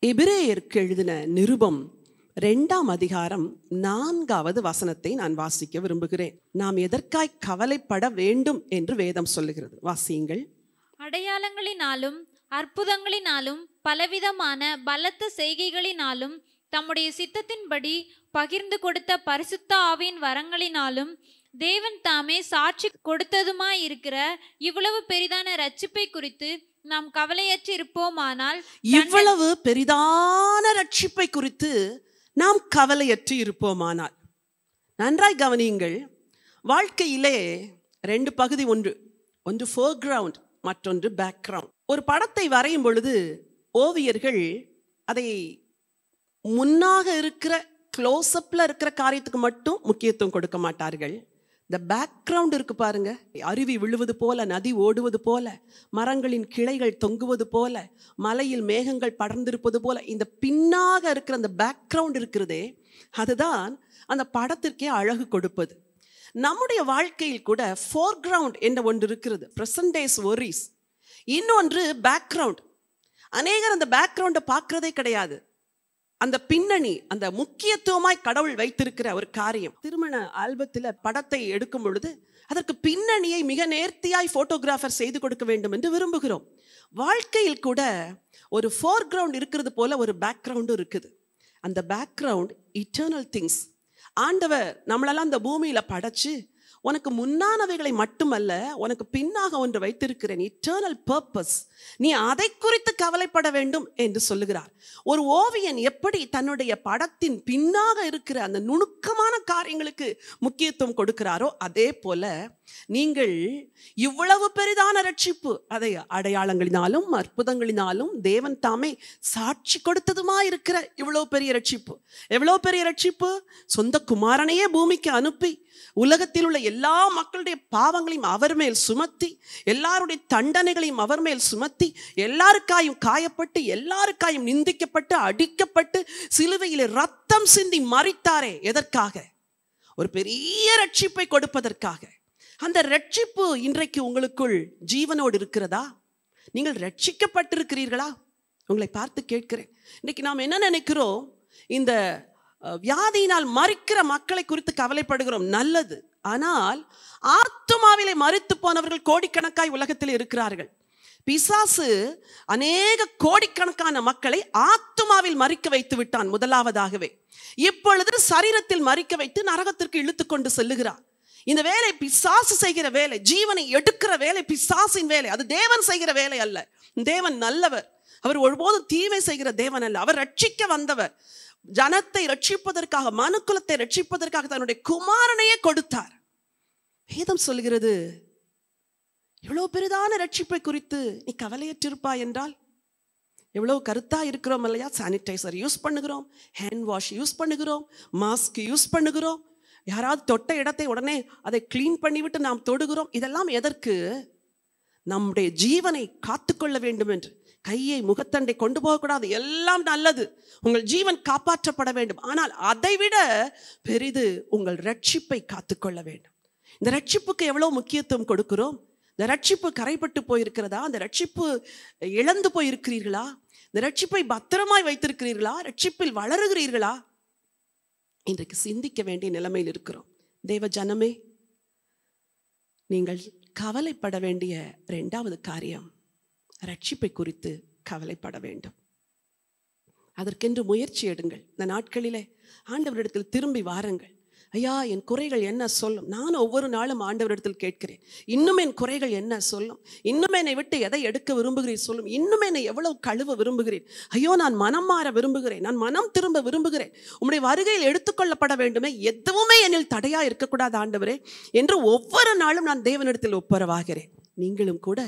எபிரேயருக்கு எழுதின நிருபம் 2ஆம் அதிகாரம் 4வது வசனத்தை நான் வாசிக்க விரும்புகிறேன். நாம் எதற்காய் கவலைப்பட வேண்டும் என்று வேதம் சொல்லுகிறது. வாசியுங்கள். அடையாளங்களினாலும் அற்புதங்களினாலும் பலவிதமான பலத்த செய்கைகளினாலும் தம்முடைய சித்தத்தின்படி பகிர்ந்து கொடுத்த பரிசுத்த ஆவியின் வரங்களினாலும் தேவன் தாமே சாட்சி கொடுத்ததுமாயிருக்கிற இவ்வளவு பெரிதான ரட்சிப்பை குறித்து நாம் கவலையற்று இருப்போமானால், இவ்வளவு பெரிதான ரட்சிப்பை குறித்து நாம் கவலையற்று இருப்போமானால். நன்றாய் கவனியுங்கள். வாழ்க்கையிலே 2 பகுதி உண்டு. ஒன்று ஃபோர்கிரவுண்ட், மற்றொன்று பேக்ரவுண்ட். ஒரு படத்தை வரையும் பொழுது ஓவியர்கள் அதை முன்னாக இருக்கிற க்ளோஸ்அப்ல இருக்கிற காரியத்துக்கு மட்டும் முக்கியத்துவம் கொடுக்க மாட்டார்கள். இந்த பேக்ரவுண்ட் இருக்கு பாருங்க, அருவி விழுவது போல, நதி ஓடுவது போல, மரங்களின் கிளைகள் தொங்குவது போல, மலையில் மேகங்கள் படர்ந்திருப்பது போல, இந்த பின்னாக இருக்கிற அந்த பேக்ரவுண்ட் இருக்கிறதே, அதுதான் அந்த படத்திற்கே அழகு கொடுப்பது. நம்முடைய வாழ்க்கையில் கூட ஃபோர்கிரவுண்ட் என்ற ஒன்று இருக்கிறது, பிரசன்ட் டேஸ் ஒரிஸ். இன்னொன்று பேக்ரவுண்ட். அநேகர் அந்த பேக்ரவுண்டை பார்க்கறதே கிடையாது. அந்த பின்னணி, அந்த முக்கியத்துவமாய் கடவுள் வைத்திருக்கிற ஒரு காரியம். திருமண ஆல்பத்தில் படத்தை எடுக்கும் பொழுது அதற்கு பின்னணியை மிக நேர்த்தியாய் போட்டோகிராஃபர் செய்து கொடுக்க வேண்டும் என்று விரும்புகிறோம். வாழ்க்கையில் கூட ஒரு ஃபோர்கிரவுண்ட் இருக்கிறது போல ஒரு பேக்ரவுண்டும் இருக்குது. அந்த பேக்ரவுண்ட் இட்டர்னல் திங்ஸ். ஆண்டவர் நம்மளெல்லாம் அந்த பூமியில படைச்சு உனக்கு முன்னானவைகளை மட்டுமல்ல, உனக்கு பின்னாக ஒன்று வைத்திருக்கிறேன், இட்டர்னல் பர்பஸ், நீ அதை குறித்து கவலைப்பட வேண்டும் என்று சொல்லுகிறார். ஒரு ஓவியன் எப்படி தன்னுடைய படத்தின் பின்னாக இருக்கிற அந்த நுணுக்கமான காரியங்களுக்கு முக்கியத்துவம் கொடுக்கிறாரோ, அதே போல நீங்கள் இவ்வளவு பெரிதான ரட்சிப்பு, அதை அடையாளங்களினாலும் அற்புதங்களினாலும் தேவன் தாமே சாட்சி கொடுத்ததுமா இருக்கிற இவ்வளவு பெரிய ரட்சிப்பு. எவ்வளவு பெரிய ரட்சிப்பு! சொந்த குமாரனையே பூமிக்கு அனுப்பி உலகத்தில் உள்ள எல்லா மக்களுடைய பாவங்களையும் அவர் மேல் சுமத்தி, எல்லாருடைய தண்டனைகளையும் அவர் மேல் சுமத்தி, எல்லாருக்காயும் காயப்பட்டு, எல்லாருக்காயும் நிந்திக்கப்பட்டு, அடிக்கப்பட்டு, சிலுவையிலே ரத்தம் சிந்தி மரித்தாரே. எதற்காக? ஒரு பெரிய ரட்சிப்பை கொடுப்பதற்காக. அந்த ரட்சிப்பு இன்றைக்கு உங்களுக்குள் ஜீவனோடு இருக்கிறதா? நீங்கள் ரட்சிக்கப்பட்டிருக்கிறீர்களா? உங்களை பார்த்து கேட்கிறேன். இன்னைக்கு நாம் என்ன நினைக்கிறோம்? இந்த வியாதியினால் மரிக்கிற மக்களை குறித்து கவலைப்படுகிறோம், நல்லது. ஆனால் ஆத்துமாவிலே மரித்து போனவர்கள் கோடிக்கணக்காய் உலகத்தில் இருக்கிறார்கள். பிசாசு அநேக கோடிக்கணக்கான மக்களை ஆத்துமாவில் மரிக்க வைத்து விட்டான் முதலாவதாகவே. இப்பொழுது சரீரத்தில் மரிக்க வைத்து நரகத்திற்கு இழுத்து கொண்டு செல்லுகிறார். இந்த வேலை பிசாசு செய்கிற வேலை, ஜீவனை எடுக்கிற வேலை பிசாசின் வேலை. அது தேவன் செய்கிற வேலை அல்ல. தேவன் நல்லவர். அவர் ஒருபோதும் தீமை செய்கிற தேவன் அல்ல. அவர் ரட்சிக்க வந்தவர். ஜனத்தை ரட்சிப்பதற்காக, மனுக்குலத்தை ரட்சிப்பதற்காக தன்னுடைய குமாரனையே கொடுத்தார். வேதம் சொல்கிறது, எவ்வளவு பெரிதான ரட்சிப்பை குறித்து நீ கவலையற்றிருப்பாய் என்றால். எவ்வளவு கருத்தா இருக்கிறோம் இல்லையா? சானிடைசர் யூஸ் பண்ணுகிறோம், ஹேண்ட் வாஷ் யூஸ் பண்ணுகிறோம், மாஸ்க் யூஸ் பண்ணுகிறோம். யாராவது தொட்ட இடத்தை உடனே அதை கிளீன் பண்ணிவிட்டு நாம் தொடுகிறோம். இதெல்லாம் எதற்கு? நம்முடைய ஜீவனை காத்துக்கொள்ள வேண்டும் என்று. கையை முகத்தண்டை கொண்டு போகக்கூடாது, எல்லாம் நல்லது, உங்கள் ஜீவன் காப்பாற்றப்பட வேண்டும். ஆனால் அதைவிட பெரிது உங்கள் ரட்சிப்பை காத்துக்கொள்ள வேண்டும். இந்த ரட்சிப்புக்கு எவ்வளவு முக்கியத்துவம் கொடுக்கிறோம்? இந்த ரட்சிப்பு கரைப்பட்டு போயிருக்கிறதா? அந்த ரட்சிப்பு இழந்து போயிருக்கிறீர்களா? இந்த ரட்சிப்பை பத்திரமாய் வைத்திருக்கிறீர்களா? ரட்சிப்பில் வளருகிறீர்களா? இன்றைக்கு சிந்திக்க வேண்டிய நிலைமையில் இருக்கிறோம். தேவ ஜனமே, நீங்கள் கவலைப்பட வேண்டிய இரண்டாவது காரியம், ரட்சிப்பை குறித்து கவலைப்பட வேண்டும். அதற்கென்று முயற்சி எடுங்கள். இந்த நாட்களிலே ஆண்டவரிடத்தில் திரும்பி வாருங்கள். ஐயா, என் குறைகள் என்ன சொல்லும்? நான் ஒவ்வொரு நாளும் ஆண்டவரிடத்தில் கேட்கிறேன், இன்னும் என் குறைகள் என்ன சொல்லும்? இன்னும் என்னை விட்டு எதை எடுக்க விரும்புகிறீர் சொல்லும்? இன்னும் என்னை எவ்வளவு கழுவ விரும்புகிறேன்? ஐயோ, நான் மனம் மாற விரும்புகிறேன், நான் மனம் திரும்ப விரும்புகிறேன், உம்முடைய வருகையில் எடுத்துக்கொள்ளப்பட வேண்டுமே, எதுவுமே என்னில் தடையா இருக்கக்கூடாது ஆண்டவரே என்று ஒவ்வொரு நாளும் நான் தேவனிடத்தில் ஒப்புரவாகிறேன். நீங்களும் கூட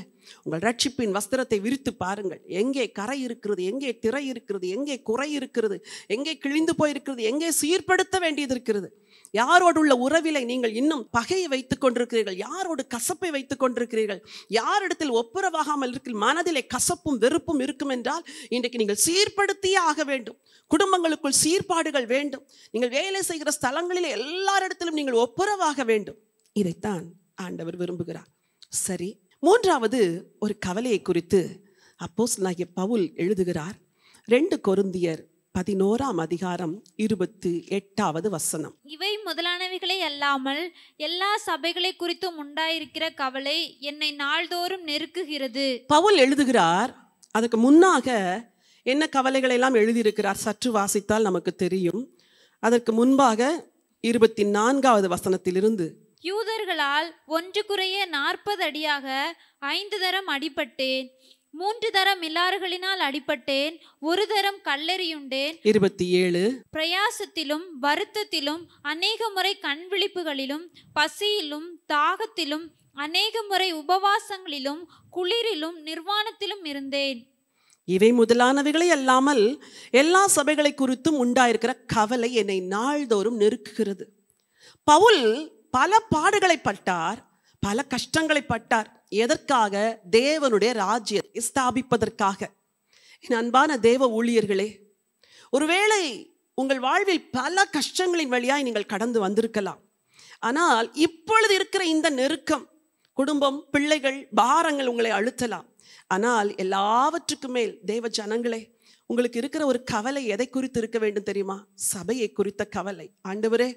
உங்கள் ரட்சிப்பின் வஸ்திரத்தை விரித்து பாருங்கள். எங்கே கரை இருக்கிறது, எங்கே திரை இருக்கிறது, எங்கே குறை இருக்கிறது, எங்கே கிழிந்து போயிருக்கிறது, எங்கே சீர்படுத்த வேண்டியது இருக்கிறது. யாரோடு உள்ள உறவிலை நீங்கள் இன்னும் பகையை வைத்துக் கொண்டிருக்கிறீர்கள்? யாரோடு கசப்பை வைத்துக் கொண்டிருக்கிறீர்கள்? யாரிடத்தில் ஒப்புரவாகாமல் இருக்கிற மனதிலே கசப்பும் வெறுப்பும் இருக்கும் என்றால் இன்றைக்கு நீங்கள் சீர்படுத்தியே ஆக வேண்டும். குடும்பங்களுக்குள் சீர்பாடுகள் வேண்டும். நீங்கள் வேலை செய்கிற ஸ்தலங்களிலே எல்லாரிடத்திலும் நீங்கள் ஒப்புரவாக வேண்டும். இதைத்தான் ஆண்டவர் விரும்புகிறார். சரி, மூன்றாவது ஒரு கவலையை குறித்து அப்போஸ்தலனாகிய பவுல் எழுதுகிறார். 2 கொரிந்தியர் 11:28 இவை முதலானவைகளே அல்லாமல் எல்லா சபைகளை குறித்தும் உண்டாயிருக்கிற கவலை என்னை நாள்தோறும் நெருக்குகிறது. பவுல் எழுதுகிறார். அதுக்கு முன்னாக என்ன கவலைகளை எல்லாம் எழுதியிருக்கிறார் சற்று வாசித்தால் நமக்கு தெரியும். அதற்கு முன்பாக 24 யூதர்களால் ஒன்று குறைய 40 அடியாக 5 தரம் அடிபட்டேன், 3 தரம் மில்லாறுகளினால் அடிபட்டேன், 1 தரம் கல்லெறியுண்டேன், 27 பிரயாசத்திலும் வருத்தத்திலும் அநேக முறை கண் விழிப்புகளிலும் பசியிலும் தாகத்திலும் அநேக முறை உபவாசங்களிலும் குளிரிலும் நிர்வாணத்திலும் இருந்தேன். இவை முதலானவைகளை அல்லாமல் எல்லா சபைகளை குறித்தும் உண்டாயிருக்கிற கவலை என்னை நாள்தோறும் நெருக்குகிறது. பவுல் பல பாடுகளை பட்டார், பல கஷ்டங்களை பட்டார். எதற்காக? தேவனுடைய ராஜ்யத்தை ஸ்தாபிப்பதற்காக. என் அன்பான தேவ ஊழியர்களே, ஒருவேளை உங்கள் வாழ்வில் பல கஷ்டங்களின் வழியாய் நீங்கள் கடந்து வந்திருக்கலாம். ஆனால் இப்பொழுது இருக்கிற இந்த நெருக்கம், குடும்பம், பிள்ளைகள், பாரங்கள் உங்களை அழுத்தலாம். ஆனால் எல்லாவற்றுக்கும் மேல் தேவ ஜனங்களே, உங்களுக்கு இருக்கிற ஒரு கவலை எதை குறித்து இருக்க வேண்டும் தெரியுமா? சபையை குறித்த கவலை. ஆண்டவரே,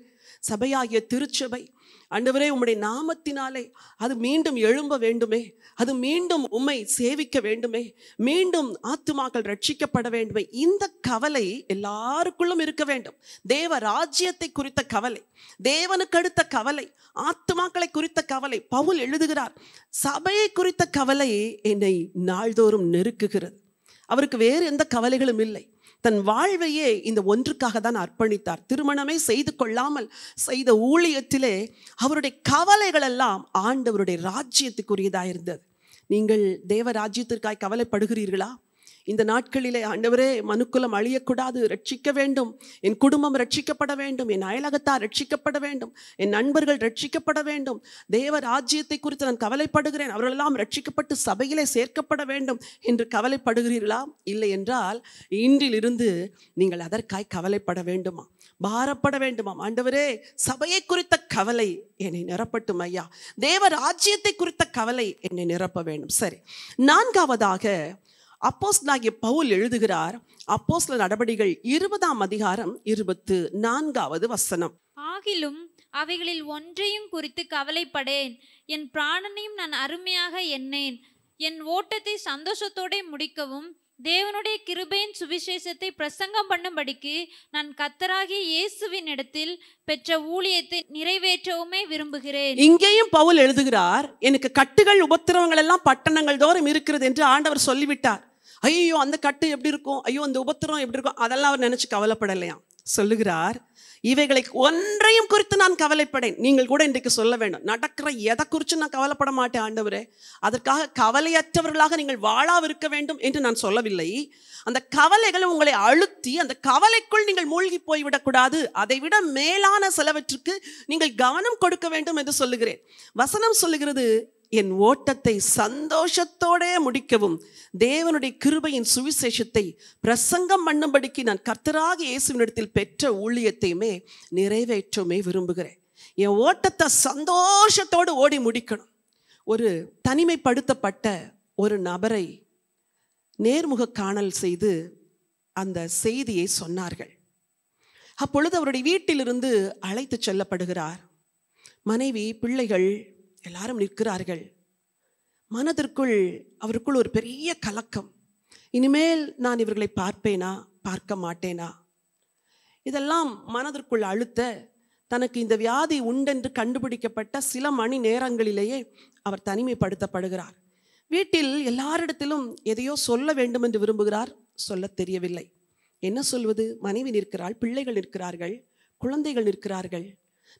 சபையாகிய திருச்சபை, ஆண்டவரே, உம்முடைய நாமத்தினாலே அது மீண்டும் எழும்ப வேண்டுமே, அது மீண்டும் உம்மை சேவிக்க வேண்டுமே, மீண்டும் ஆத்துமாக்கள் ரட்சிக்கப்பட வேண்டுமே. இந்த கவலை எல்லாருக்குள்ளும் இருக்க வேண்டும். தேவ ராஜ்யத்தை குறித்த கவலை, தேவனுக்கு அடுத்த கவலை, ஆத்துமாக்களை குறித்த கவலை. பவுல் எழுதுகிறார், சபையை குறித்த கவலை என்னை நாள்தோறும் நெருக்குகிறது. அவருக்கு வேறு எந்த கவலைகளும் இல்லை. தன் வாழ்வையே இந்த ஒன்றுக்காக தான் அர்ப்பணித்தார். திருமணமே செய்து கொள்ளாமல் செய்த ஊழியத்திலே அவருடைய கவலைகள் எல்லாம் ஆண்டவருடைய ராஜ்யத்துக்குரியதாக இருந்தது. நீங்கள் தேவ ராஜ்யத்திற்காய் கவலைப்படுகிறீர்களா? இந்த நாட்களிலே ஆண்டவரே, மனுக்குலம் அழியக்கூடாது, ரட்சிக்க வேண்டும், என் குடும்பம் ரட்சிக்கப்பட வேண்டும், என் அயலகத்தார் ரட்சிக்கப்பட வேண்டும், என் நண்பர்கள் ரட்சிக்கப்பட வேண்டும், தேவ ராஜ்யத்தை குறித்து நான் கவலைப்படுகிறேன், அவர்களெல்லாம் ரட்சிக்கப்பட்டு சபையிலே சேர்க்கப்பட வேண்டும் என்று கவலைப்படுகிறீர்களா? இல்லை என்றால் இன்றிலிருந்து நீங்கள் அதற்காய் கவலைப்பட வேண்டுமா, பாரப்பட வேண்டுமா? ஆண்டவரே, சபையை குறித்த கவலை என்னை நிரப்பட்டும் ஐயா, தேவ ராஜ்யத்தை குறித்த கவலை என்னை நிரப்ப வேண்டும். சரி, நான்காவதாக அப்போஸ்தலனாகிய பவுல் எழுதுகிறார். அப்போஸ்தல நடபடிகள் 20ஆம் அதிகாரம் 24வது வசனம். ஆகிலும் அவைகளில் ஒன்றையும் குறித்து கவலைப்படேன், என் பிராணனையும் நான் அருமையாக எண்ணேன், என் ஓட்டத்தை சந்தோஷத்தோட முடிக்கவும் தேவனுடைய கிருபையின் சுவிசேஷத்தை பிரசங்கம் பண்ணும்படிக்கு நான் கர்த்தராகிய இயேசுவின் இடத்தில் பெற்ற ஊழியத்தை நிறைவேற்றவுமே விரும்புகிறேன். இங்கேயும் பவுல் எழுதுகிறார், எனக்கு கட்டுகள் உபத்திரவங்கள் எல்லாம் பட்டணங்கள் தோறும் இருக்கிறது என்று ஆண்டவர் சொல்லிவிட்டார். ஐயோ, அந்த கட்டு எப்படி இருக்கும், ஐயோ அந்த உபத்திரம் எப்படி இருக்கும், அதெல்லாம் அவர் நினைச்சு கவலைப்படலையாம். சொல்லுகிறார், இவைகளை ஒன்றையும் குறித்து நான் கவலைப்படேன். நீங்கள் கூட இன்றைக்கு சொல்ல வேண்டும், நடக்கிற எதை குறித்து நான் கவலைப்பட மாட்டேன் ஆண்டவரே, அதற்காக கவலையற்றவர்களாக நீங்கள் வாழாவிருக்க வேண்டும் என்று நான் சொல்லவில்லை. அந்த கவலைகள் உங்களை அழுத்தி அந்த கவலைக்குள் நீங்கள் மூழ்கி போய்விடக்கூடாது, அதை விட மேலான சிலவற்றுக்கு நீங்கள் கவனம் கொடுக்க வேண்டும் என்று சொல்லுகிறேன். வசனம் சொல்லுகிறது, என் ஓட்டத்தை சந்தோஷத்தோட முடிக்கவும் தேவனுடைய கிருபையின் சுவிசேஷத்தை பிரசங்கம் பண்ணும்படிக்கு நான் கர்த்தராகிய இயேசுவினிடத்தில் பெற்ற ஊழியத்தையுமே நிறைவேற்றவுமே விரும்புகிறேன். என் ஓட்டத்தை சந்தோஷத்தோடு ஓடி முடிக்கணும். ஒரு தனிமைப்படுத்தப்பட்ட ஒரு நபரை நேர்முக காணல் செய்து அந்த செய்தியை சொன்னார்கள். அப்பொழுது அவருடைய வீட்டிலிருந்து அழைத்து செல்லப்படுகிறார். மனைவி, பிள்ளைகள் எல்லாரும் நிற்கிறார்கள். மனதிற்குள் அவருக்குள் ஒரு பெரிய கலக்கம். இனிமேல் நான் இவர்களை பார்ப்பேனா, பார்க்க மாட்டேனா, இதெல்லாம் மனதிற்குள் அழுத்த, தனக்கு இந்த வியாதி உண்டென்று கண்டுபிடிக்கப்பட்ட சில மணி நேரங்களிலேயே அவர் தனிமைப்படுத்தப்படுகிறார். வீட்டில் எல்லாரிடத்திலும் எதையோ சொல்ல வேண்டும் என்று விரும்புகிறார், சொல்ல தெரியவில்லை. என்ன சொல்வது? மனைவி நிற்கிறாள், பிள்ளைகள் நிற்கிறார்கள், குழந்தைகள் நிற்கிறார்கள்.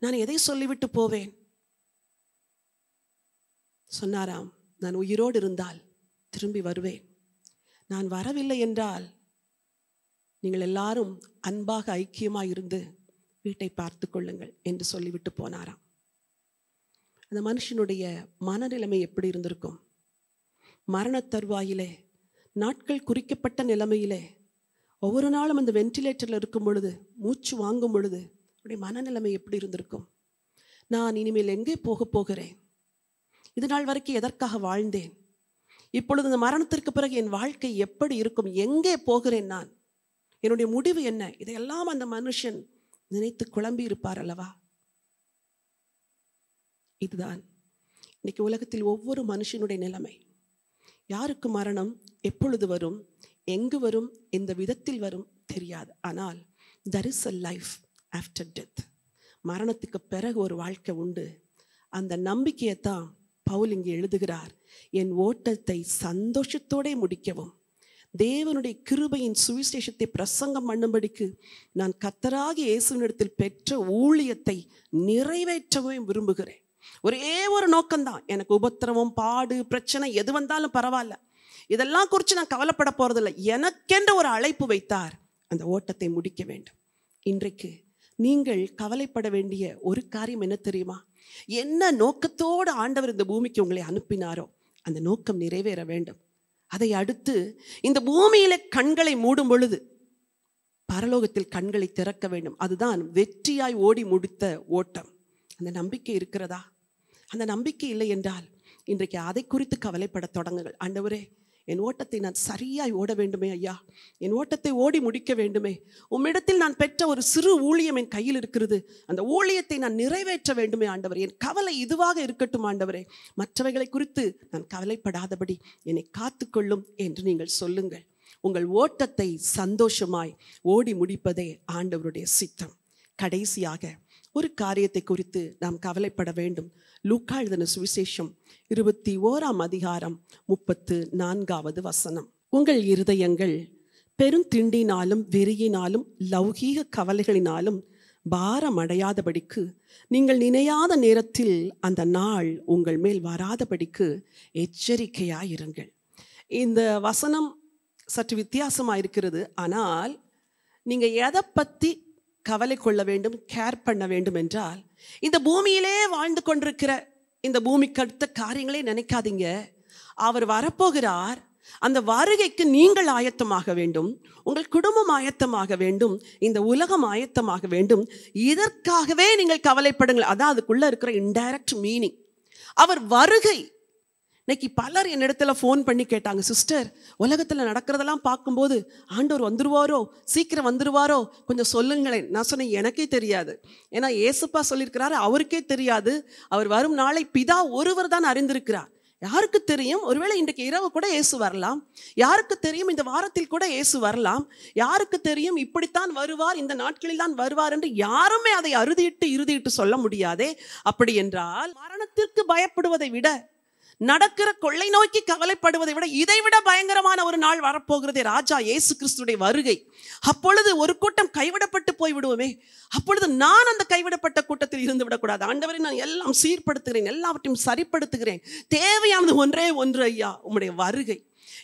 நான் எதை சொல்லிவிட்டு போவேன்? சொன்னாராம், நான் உயிரோடு இருந்தால் திரும்பி வருவேன், நான் வரவில்லை என்றால் நீங்கள் எல்லாரும் அன்பாக ஐக்கியமாக இருந்து வீட்டை பார்த்து கொள்ளுங்கள் என்று சொல்லிவிட்டு போனாராம். அந்த மனுஷனுடைய மனநிலைமை எப்படி இருந்திருக்கும்? மரண தருவாயிலே, நாட்கள் குறிக்கப்பட்ட நிலைமையிலே, ஒவ்வொரு நாளும் அந்த வென்டிலேட்டரில் இருக்கும் பொழுது, மூச்சு வாங்கும் பொழுது அவருடைய மனநிலைமை எப்படி இருந்திருக்கும்? நான் இனிமேல் எங்கே போகிறேன்? இது நாள் வரைக்கும் எதற்காக வாழ்ந்தேன்? இப்பொழுது இந்த மரணத்திற்கு பிறகு என் வாழ்க்கை எப்படி இருக்கும்? எங்கே போகிறேன் நான்? என்னுடைய முடிவு என்ன? இதையெல்லாம் அந்த மனுஷன் நினைத்து குழம்பி இருப்பார் அல்லவா? இதுதான் இன்னைக்கு உலகத்தில் ஒவ்வொரு மனுஷனுடைய நிலைமை. யாருக்கு மரணம் எப்பொழுது வரும், எங்கு வரும், எந்த விதத்தில் வரும் தெரியாது. ஆனால் there is a life after death. மரணத்துக்கு பிறகு ஒரு வாழ்க்கை உண்டு. அந்த நம்பிக்கையை தான் பவுல் இங்கே எழுதுகிறார். என் ஓட்டத்தை சந்தோஷத்தோட முடிக்கவும் தேவனுடைய கிருபையின் சுவிசேஷத்தை பிரசங்கம் பண்ணும்படிக்கு நான் கர்த்தராகிய இயேசுவினிடத்தில் பெற்ற ஊழியத்தை நிறைவேற்றவும் விரும்புகிறேன். ஒரே ஒரு நோக்கம்தான், எனக்கு உபத்திரவம், பாடு, பிரச்சனை எது வந்தாலும் பரவாயில்ல, இதெல்லாம் குறித்து நான் கவலைப்பட போறதில்லை. எனக்கென்ற ஒரு அழைப்பு வைத்தார், அந்த ஓட்டத்தை முடிக்க வேண்டும். இன்றைக்கு நீங்கள் கவலைப்பட வேண்டிய ஒரு காரியம் என்ன தெரியுமா? என்ன நோக்கத்தோடு ஆண்டவர் இந்த பூமிக்கு உங்களை அனுப்பினாரோ அந்த நோக்கம் நிறைவேற வேண்டும். அதை அடுத்து இந்த பூமியில கண்களை மூடும் பொழுது பரலோகத்தில் கண்களை திறக்க வேண்டும். அதுதான் வெற்றியாய் ஓடி முடித்த ஓட்டம். அந்த நம்பிக்கை இருக்கிறதா? அந்த நம்பிக்கை இல்லை என்றால் இன்றைக்கு அதை குறித்து கவலைப்பட தொடங்குங்கள். ஆண்டவரே, என் ஓட்டத்தை நான் சரியாய் ஓட வேண்டுமே ஐயா, என் ஓட்டத்தை ஓடி முடிக்க வேண்டுமே, உம்மிடத்தில் நான் பெற்ற ஒரு சிறு ஊழியம் என் கையில் இருக்கிறது, அந்த ஊழியத்தை நான் நிறைவேற்ற வேண்டுமே ஆண்டவரே, என் கவலை இதுவாக இருக்கட்டும் ஆண்டவரே, மற்றவைகளை குறித்து நான் கவலைப்படாதபடி என்னை காத்துக்கொள்ளும் என்று நீங்கள் சொல்லுங்கள். உங்கள் ஓட்டத்தை சந்தோஷமாய் ஓடி முடிப்பதே ஆண்டவருடைய சித்தம். கடைசியாக ஒரு காரியத்தை குறித்து நாம் கவலைப்பட வேண்டும். லூக்கா எழுதின சுவிசேஷம் 21ஆம் அதிகாரம் 34வது வசனம். உங்கள் இருதயங்கள் பெருந்திண்டினாலும் வெறியினாலும் லௌகீக கவலைகளினாலும் பாரமடையாதபடிக்கு நீங்கள் நினையாத நேரத்தில் அந்த நாள் உங்கள் மேல் வராதபடிக்கு எச்சரிக்கையாயிருங்கள். இந்த வசனம் சற்று வித்தியாசமாக இருக்கிறது. ஆனால் நீங்கள் எதை பற்றி கவலை கொள்ள வேண்டும், கேர் பண்ண வேண்டும் என்றால், இந்த பூமியிலே வாழ்ந்து கொண்டிருக்கிற இந்த பூமிக்கு அடுத்த காரியங்களே நினைக்காதீங்க. அவர் வரப்போகிறார். அந்த வருகைக்கு நீங்கள் ஆயத்தமாக வேண்டும், உங்கள் குடும்பம் ஆயத்தமாக வேண்டும், இந்த உலகம் ஆயத்தமாக வேண்டும். இதற்காகவே நீங்கள் கவலைப்படுங்கள். அதான் அதுக்குள்ள இருக்கிற இன்டைரக்ட் மீனிங். அவர் வருகை. இன்னைக்கு பலர் என்னிடத்துல ஃபோன் பண்ணி கேட்டாங்க, சிஸ்டர், உலகத்தில் நடக்கிறதெல்லாம் பார்க்கும்போது ஆண்டவர் வந்துருவாரோ, சீக்கிரம் வந்துருவாரோ, கொஞ்சம் சொல்லுங்களேன். நான் சொன்னேன், எனக்கே தெரியாது. ஏன்னா ஏசப்பா சொல்லியிருக்கிறாரு, அவருக்கே தெரியாது. அவர் வரும் நாளை பிதா ஒருவர் தான் அறிந்திருக்கிறார். யாருக்கு தெரியும்? ஒருவேளை இன்றைக்கு இரவு கூட இயேசு வரலாம். யாருக்கு தெரியும்? இந்த வாரத்தில் கூட இயேசு வரலாம். யாருக்கு தெரியும்? இப்படித்தான் வருவார், இந்த நாட்களில் தான் வருவார் என்று யாருமே அதை இறுதியிட்டு சொல்ல முடியாதே. அப்படி என்றால் மரணத்திற்கு பயப்படுவதை விட, நடக்கிற கொள்ளை நோக்கி கவலைப்படுவதை விட, இதைவிட பயங்கரமான ஒரு நாள் வரப்போகிறதே, ராஜா இயேசு கிறிஸ்துடைய வருகை. அப்பொழுது ஒரு கூட்டம் கைவிடப்பட்டு போய்விடுவோமே. அப்பொழுது நான் அந்த கைவிடப்பட்ட கூட்டத்தில் இருந்து விடக்கூடாது. ஆண்டவரை, நான் எல்லாம் சீர்படுத்துகிறேன், எல்லாவற்றையும் சரிப்படுத்துகிறேன். தேவையானது ஒன்றே ஒன்று ஐயா, உம்முடைய வருகை.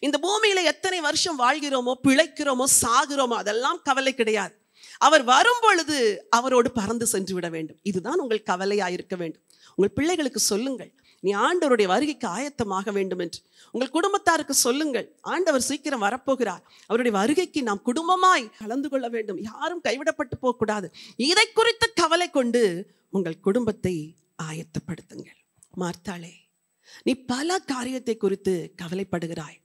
இந்த பூமியில எத்தனை வருஷம் வாழ்கிறோமோ, பிழைக்கிறோமோ, சாகிறோமோ, அதெல்லாம் கவலை கிடையாது. அவர் வரும் பொழுது அவரோடு பறந்து சென்று விட வேண்டும். இதுதான் உங்கள் கவலையாயிருக்க வேண்டும். உங்கள் பிள்ளைகளுக்கு சொல்லுங்கள், நீ ஆண்டவருடைய வருகைக்கு ஆயத்தமாக வேண்டும் என்று. உங்கள் குடும்பத்தாருக்கு சொல்லுங்கள், ஆண்டவர் சீக்கிரம் வரப்போகிறார், அவருடைய வருகைக்கு நாம் குடும்பமாய் கலந்து கொள்ள வேண்டும், யாரும் கைவிடப்பட்டு போகக்கூடாது. இதை குறித்து கவலை கொண்டு உங்கள் குடும்பத்தை ஆயத்தப்படுத்துங்கள். மார்த்தாளே, நீ பல காரியத்தை குறித்து கவலைப்படுகிறாய்.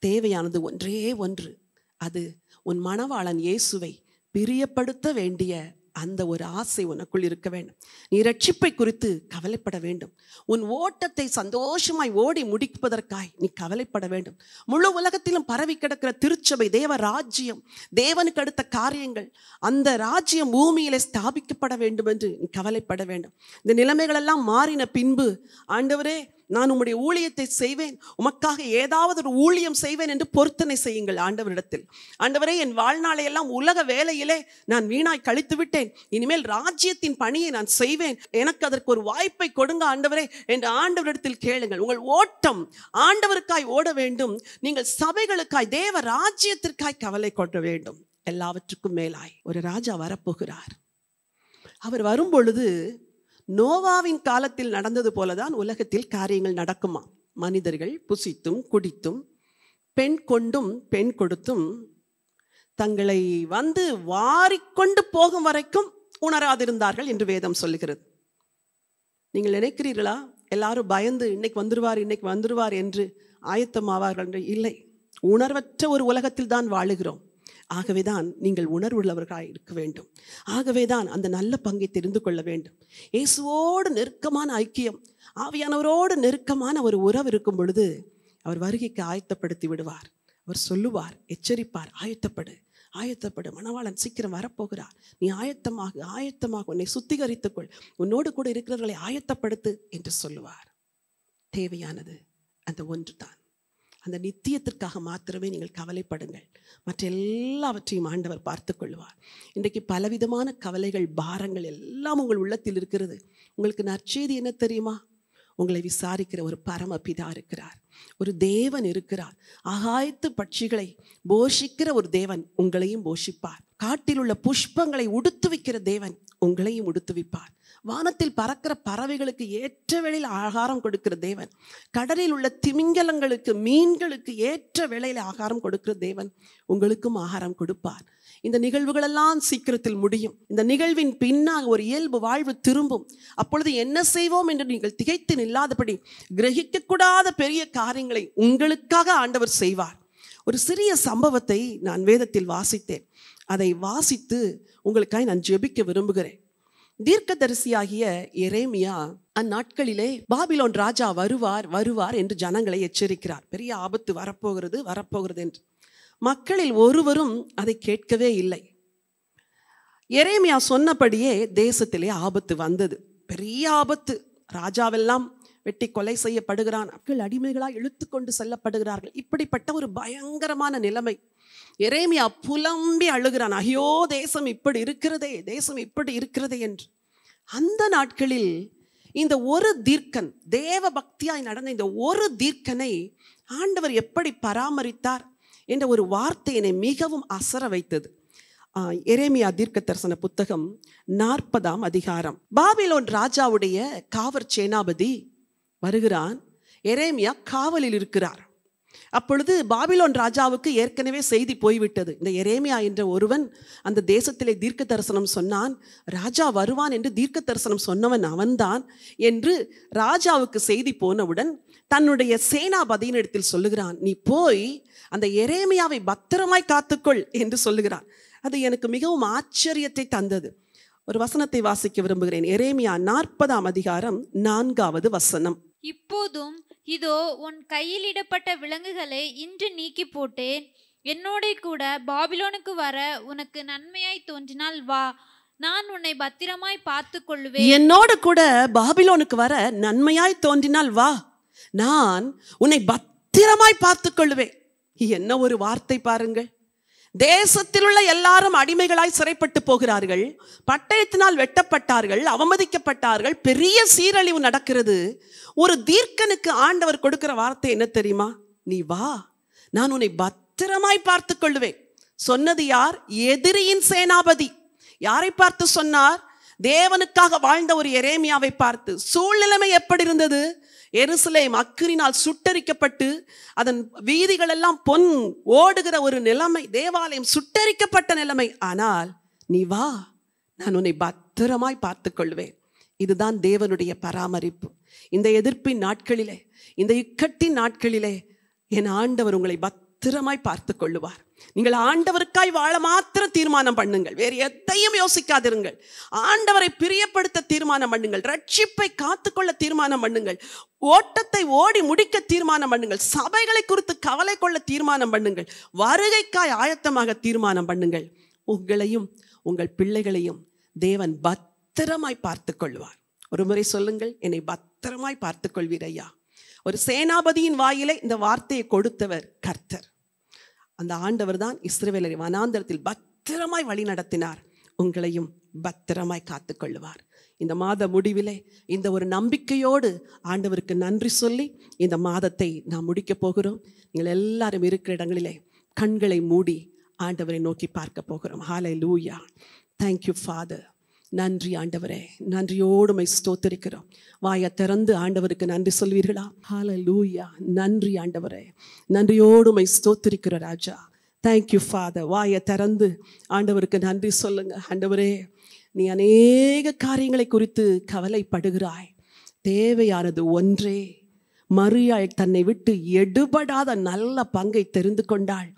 தேவையானது ஒன்றே ஒன்று. அது உன் மணவாளன் இயேசுவை பிரியப்படுத்த வேண்டிய அந்த ஒரு ஆசை உனக்குள் இருக்க வேண்டும். நீ ரட்சிப்பை குறித்து கவலைப்பட வேண்டும். உன் ஓட்டத்தை சந்தோஷமாய் ஓடி முடிப்பதற்காய் நீ கவலைப்பட வேண்டும். முழு உலகத்திலும் பரவி கிடக்கிற திருச்சபை, தேவ ராஜ்யம், தேவனுக்கு அடுத்த காரியங்கள், அந்த ராஜ்யம் பூமியிலே ஸ்தாபிக்கப்பட வேண்டும் என்று நீ கவலைப்பட வேண்டும். இந்த நிலைமைகள் எல்லாம் மாறின பின்பு, ஆண்டவரே, நான் உம்முடைய ஊழியத்தை செய்வேன், உமக்காக ஏதாவது ஒரு ஊழியம் செய்வேன் என்று பொருத்தனை செய்யுங்கள் ஆண்டவரிடத்தில். ஆண்டவரே, என் வாழ்நாளை எல்லாம் உலக வேலையிலே நான் வீணாய் கழித்து விட்டேன், இனிமேல் ராஜ்யத்தின் பணியை நான் செய்வேன், எனக்கு அதற்கு ஒரு வாய்ப்பை கொடுங்க ஆண்டவரே என்று ஆண்டவரிடத்தில் கேளுங்கள். உங்கள் ஓட்டம் ஆண்டவருக்காய் ஓட வேண்டும். நீங்கள் சபைகளுக்காய், தேவ ராஜ்யத்திற்காய் கவலை கொள்ள வேண்டும். எல்லாவற்றுக்கும் மேலாய் ஒரு ராஜா வரப்போகிறார். அவர் வரும் பொழுது நோவாவின் காலத்தில் நடந்தது போலதான் உலகத்தில் காரியங்கள் நடக்குமா. மனிதர்கள் புசித்தும் குடித்தும் பெண் கொண்டும் பெண் கொடுத்தும் தங்களை வந்து வாரிக்கொண்டு போகும் வரைக்கும் உணராதிருந்தார்கள் என்று வேதம் சொல்லுகிறது. நீங்கள் நினைக்கிறீர்களா எல்லாரும் பயந்து இன்னைக்கு வந்துருவார் என்று ஆயத்தமாவார்கள் என்று? இல்லை. உணர்வற்ற ஒரு உலகத்தில் தான் வாழுகிறோம். ஆகவேதான் நீங்கள் உணர்வுள்ளவர்களாக இருக்க வேண்டும். ஆகவேதான் அந்த நல்ல பங்கை தெரிந்து கொள்ள வேண்டும். இயேசுவோடு நெருக்கமான ஐக்கியம், ஆவியானவரோடு நெருக்கமான ஒரு உறவு இருக்கும் பொழுது அவர் வருகைக்கு ஆயத்தப்படுத்தி விடுவார். அவர் சொல்லுவார், எச்சரிப்பார், ஆயத்தப்படு, மணவாளன் சீக்கிரம் வரப்போகிறார், நீ ஆயத்தமாக உன்னை சுத்திகரித்துக்கொள், உன்னோடு கூட இருக்கிறவர்களை ஆயத்தப்படுத்து என்று சொல்லுவார். தேவையானது அந்த ஒன்று தான். அந்த நித்தியத்திற்காக மாத்திரமே நீங்கள் கவலைப்படுங்கள். மற்ற எல்லாவற்றையும் ஆண்டவர் பார்த்து கொள்வார். இன்றைக்கு பலவிதமான கவலைகள், பாரங்கள் எல்லாம் உங்கள் உள்ளத்தில் இருக்கிறது. உங்களுக்கு நற்செய்தி என்ன தெரியுமா? உங்களை விசாரிக்கிற ஒரு பரமபிதா இருக்கிறார், ஒரு தேவன் இருக்கிறார். ஆகாயத்து பட்சிகளை போஷிக்கிற ஒரு தேவன் உங்களையும் போஷிப்பார். காட்டில் உள்ள புஷ்பங்களை உடுத்துவிக்கிற தேவன் உங்களையும் உடுத்துவிப்பார். வானத்தில் பறக்கிற பறவைகளுக்கு ஏற்ற வேளையில் ஆகாரம் கொடுக்கிற தேவன், கடலில் உள்ள திமிங்கலங்களுக்கு, மீன்களுக்கு ஏற்ற வேளையில் ஆகாரம் கொடுக்கிற தேவன் உங்களுக்கும் ஆகாரம் கொடுப்பார். இந்த நிகழ்வுகளெல்லாம் சீக்கிரத்தில் முடியும். இந்த நிகழ்வின் பின்னாக ஒரு இயல்பு வாழ்வு திரும்பும். அப்பொழுது என்ன செய்வோம் என்று நீங்கள் திகைத்து நில்லாதபடி கிரகிக்கக்கூடாத பெரிய காரியங்களை உங்களுக்காக ஆண்டவர் செய்வார். ஒரு சிறிய சம்பவத்தை நான் வேதத்தில் வாசித்தேன். அதை வாசித்து உங்களுக்காக நான் ஜெபிக்க விரும்புகிறேன். தீர்க்கதரிசியாகிய எரேமியா அந்நாட்களிலே பாபிலோன் ராஜா வருவார் என்று ஜனங்களை எச்சரிக்கிறார். பெரிய ஆபத்து வரப்போகிறது என்று. மக்களில் ஒருவரும் அதை கேட்கவே இல்லை. எரேமியா சொன்னபடியே தேசத்திலே ஆபத்து வந்தது, பெரிய ஆபத்து. ராஜாவெல்லாம் வெட்டி கொலை செய்யப்படுகிறான், மக்கள் அடிமைகளாய் இழுத்து கொண்டு செல்லப்படுகிறார்கள். இப்படிப்பட்ட ஒரு பயங்கரமான நிலைமை. எரேமியா புலம்பி அழுகிறான், ஐயோ தேசம் இப்படி இருக்கிறதே என்று. அந்த நாட்களில் இந்த ஒரு தீர்க்கன், தேவ பக்தியாய் நடந்த இந்த ஒரு தீர்க்கனை ஆண்டவர் எப்படி பராமரித்தார், என்ற ஒரு வார்த்தை என்னை மிகவும் அசர வைத்தது. எரேமியா தீர்க்க தரிசன புத்தகம் 40ஆம் அதிகாரம். பாபிலோன் ராஜாவுடைய காவற் சேனாபதி வருகிறான். எரேமியா காவலில் இருக்கிறார். அப்பொழுது பாபிலோன் ராஜாவுக்கு ஏற்கனவே செய்தி போய்விட்டது. இந்த எரேமியா என்ற ஒருவன் அந்த தேசத்திலே தீர்க்க தரிசனம் சொன்னான், ராஜா வருவான் என்று தீர்க்க தரிசனம் சொன்னவன் அவன்தான் என்று ராஜாவுக்கு செய்தி போனவுடன் தன்னுடைய சேனாபதியினிடத்தில் சொல்லுகிறான், நீ போய் அந்த எரேமியாவை பத்திரமாய் காத்துக்கொள் என்று சொல்லுகிறான். அது எனக்கு மிகவும் ஆச்சரியத்தை தந்தது. ஒரு வசனத்தை வாசிக்க விரும்புகிறேன். எரேமியா 40ஆம் அதிகாரம் 4வது வசனம். இப்போதும் இதோ உன் கையிலிடப்பட்ட விலங்குகளை இன்று நீக்கி போட்டேன். என்னோட கூட பாபிலோனுக்கு வர உனக்கு நன்மையாய் தோன்றினால் வா, நான் உன்னை பத்திரமாய் பார்த்து கொள்ளுவேன். என்னோடு கூட பாபிலோனுக்கு வர நன்மையாய் தோன்றினால் வா, நான் உன்னை பத்திரமாய் பார்த்து கொள்ளுவேன். என்ன ஒரு வார்த்தை பாருங்கள். தேசத்தில் உள்ள எல்லாரும் அடிமைகளாய் சிறைப்பட்டு போகிறார்கள், பட்டயத்தினால் வெட்டப்பட்டார்கள், அவமதிக்கப்பட்டார்கள், பெரிய சீரழிவு நடக்கிறது. ஒரு தீர்க்கனுக்கு ஆண்டவர் கொடுக்கிற வார்த்தை என்ன தெரியுமா? நீ வா, நான் உன்னை பத்திரமாய் பார்த்து கொள்ளுவேன். சொன்னது யார்? எதிரியின் சேனாபதி. யாரை பார்த்து சொன்னார்? தேவனுக்காக வாழ்ந்த ஒரு எரேமியாவை பார்த்து. சூழ்நிலைமை எப்படி இருந்தது? எருசலேம் அக்கினினால் சுட்டரிக்கப்பட்டு அதன் வீதிகள் எல்லாம் பொன் ஓடுகிற ஒரு நிலைமை, தேவாலயம் சுட்டரிக்கப்பட்ட நிலைமை. ஆனால் நீ வா, நான் உன்னை பத்திரமாய் பார்த்து கொள்வேன். இதுதான் தேவனுடைய பராமரிப்பு. இந்த எதிர்ப்பின் நாட்களிலே, இந்த இக்கட்டின் நாட்களிலே என் ஆண்டவர் உங்களை பத்திரமாய் பார்த்து கொள்ளுவார். நீங்கள் ஆண்டவருக்காய் வாழ மாத்திரம் தீர்மானம் பண்ணுங்கள். வேறு எதையும் யோசிக்காதிருங்கள். ஆண்டவரை பிரியப்படுத்த தீர்மானம் பண்ணுங்கள். ரட்சிப்பை காத்துக்கொள்ள தீர்மானம் பண்ணுங்கள். ஓட்டத்தை ஓடி முடிக்க தீர்மானம் பண்ணுங்கள். சபைகளை குறித்து கவலை கொள்ள தீர்மானம் பண்ணுங்கள். வருகைக்காய் ஆயத்தமாக தீர்மானம் பண்ணுங்கள். உங்களையும் உங்கள் பிள்ளைகளையும் தேவன் பத்திரமாய் பார்த்து கொள்வார். ஒரு முறை சொல்லுங்கள், என்னை பத்திரமாய் பார்த்து கொள்வீர் ஐயா. ஒரு சேனாபதியின் வாயிலே இந்த வார்த்தையை கொடுத்தவர் கர்த்தர். அந்த ஆண்டவர் தான் இஸ்ரவேலரை வனாந்தரத்தில் பத்திரமாய் வழி நடத்தினார். உங்களையும் பத்திரமாய் காத்து கொள்ளுவார். இந்த மாத முடிவிலே இந்த ஒரு நம்பிக்கையோடு ஆண்டவருக்கு நன்றி சொல்லி இந்த மாதத்தை நாம் முடிக்க போகிறோம். நீங்கள் எல்லாரும் இருக்கிற இடங்களிலே கண்களை மூடி ஆண்டவரை நோக்கி பார்க்க போகிறோம். ஹல்லேலூயா. Thank you father. நன்றி ஆண்டவரே, நன்றியோடு உம்மை ஸ்தோத்திரிக்கிறோம். வாயை திறந்து ஆண்டவருக்கு நன்றி சொல்வீர்களா? ஹல்லேலூயா. நன்றி ஆண்டவரே, நன்றியோடு உம்மை ஸ்தோத்திரிக்கிற ராஜா. Thank you father. வாயை திறந்து ஆண்டவருக்கு நன்றி சொல்லுங்க. ஆண்டவரே, நீ அநேக காரியங்களை குறித்து கவலைப்படுகிறாய். தேவையானது ஒன்றே. மரியாள் தன்னை விட்டு எடுபடாத நல்ல பங்கை தெரிந்து கொண்டாள்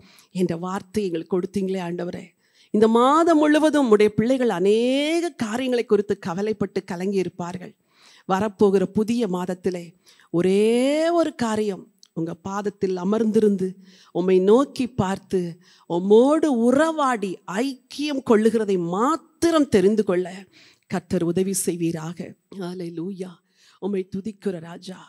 என்ற வார்த்தை எங்களுக்கு கொடுத்தீங்களே ஆண்டவரே. இந்த மாதம் முழுவதும் உடைய பிள்ளைகள் அநேக காரியங்களை குறித்து கவலைப்பட்டு கலங்கி இருப்பார்கள். வரப்போகிற புதிய மாதத்திலே ஒரே ஒரு காரியம், உங்க பாதத்தில் அமர்ந்திருந்து உம்மை நோக்கி பார்த்து உம்மோடு உறவாடி ஐக்கியம் கொள்ளுகிறதை மாத்திரம் தெரிந்து கொள்ள கர்த்தர் உதவி செய்வீராக. ஹல்லேலூயா. உம்மை துதிக்கிற ராஜா.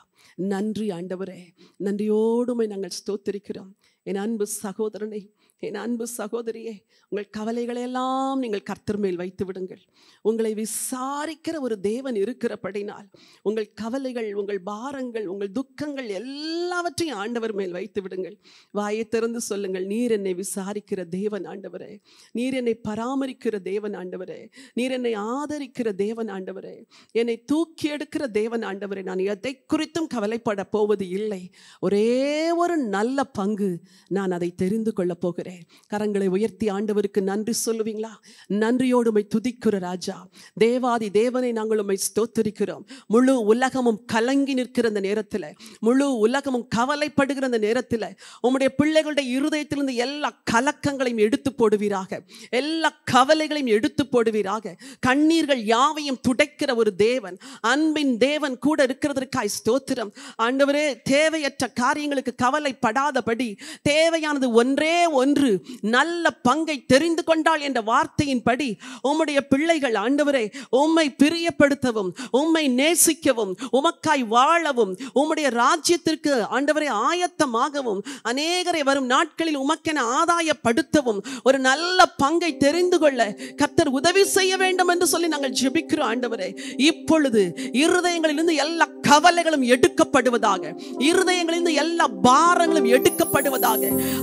நன்றி ஆண்டவரே, நன்றியோடு உம்மை நாங்கள் ஸ்தோத்திரிக்கிறோம். என் அன்பு சகோதரனை, என் அன்பு சகோதரியே, உங்கள் கவலைகளை எல்லாம் நீங்கள் கர்த்தர் மேல் வைத்து விடுங்கள். உங்களை விசாரிக்கிற ஒரு தேவன் இருக்கிறபடினால் உங்கள் கவலைகள், உங்கள் பாரங்கள், உங்கள் துக்கங்கள் எல்லாவற்றையும் ஆண்டவர் மேல் வைத்து விடுங்கள். வாயை திறந்து சொல்லுங்கள், நீர் என்னை விசாரிக்கிற தேவன் ஆண்டவரே, நீர் என்னை பராமரிக்கிற தேவன் ஆண்டவரே, நீர் என்னை ஆதரிக்கிற தேவன் ஆண்டவரே, என்னை தூக்கி எடுக்கிற தேவன் ஆண்டவரே. நான் எதை குறித்தும் கவலைப்பட போவது இல்லை. ஒரே ஒரு நல்ல பங்கு, நான் அதை தெரிந்து கொள்ள போகிறேன். கரங்களை உயர்த்தி ஆண்டவருக்கு நன்றி சொல்லுவீங்களா? நன்றியோடு உம்மை துதிக்கிற ராஜா. தேவாதி தேவனை நாங்கள் உம்மை ஸ்தோத்திரிக்கிறோம். முழு உலகமும் கலங்கி நிற்கிற அந்த நேரத்தில், முழு உலகமும் கவலைப்படுகிற அந்த நேரத்தில் உம்முடைய பிள்ளைகளுடைய இருதயத்திலிருந்து எல்லா கலக்கங்களையும் எடுத்து போடுவீராக, எல்லா கவலைகளையும் எடுத்து போடுவீராக. கண்ணீர்கள் யாவையும் துடைக்கிற ஒரு தேவன், அன்பின் தேவன் கூட இருக்கிறதற்காய் ஸ்தோத்திரம் ஆண்டவரே. தேவையற்ற காரியங்களுக்கு கவலைப்படாதபடி தேவையானது ஒன்றே ஒன்று ஒன்று நல்ல பங்கை தெரிந்து கொண்டாள் என்ற வார்த்தையின்படி உம்முடைய பிள்ளைகள் ஆண்டவரே உம்மை பிரியப்படுத்தவும், உம்மை நேசிக்கவும், உமக்காய் வாழவும், உம்முடைய ராஜ்யத்திற்கு ஆண்டவரே ஆயத்தமாகவும், அநேகரை வரும் நாட்களில் உமக்கென ஆதாயப்படுத்தவும் ஒரு நல்ல பங்கை தெரிந்து கொள்ள கர்த்தர் உதவி செய்ய வேண்டும் என்று சொல்லி நாங்கள் ஜெபிக்கிறோம் ஆண்டவரே. இப்பொழுது இருதயங்களிலிருந்து எல்லா கவலைகளும் எடுக்கப்படுவதாக, இருதயங்களிலிருந்து எல்லா பாரங்களும் எடுக்கப்படுவதாக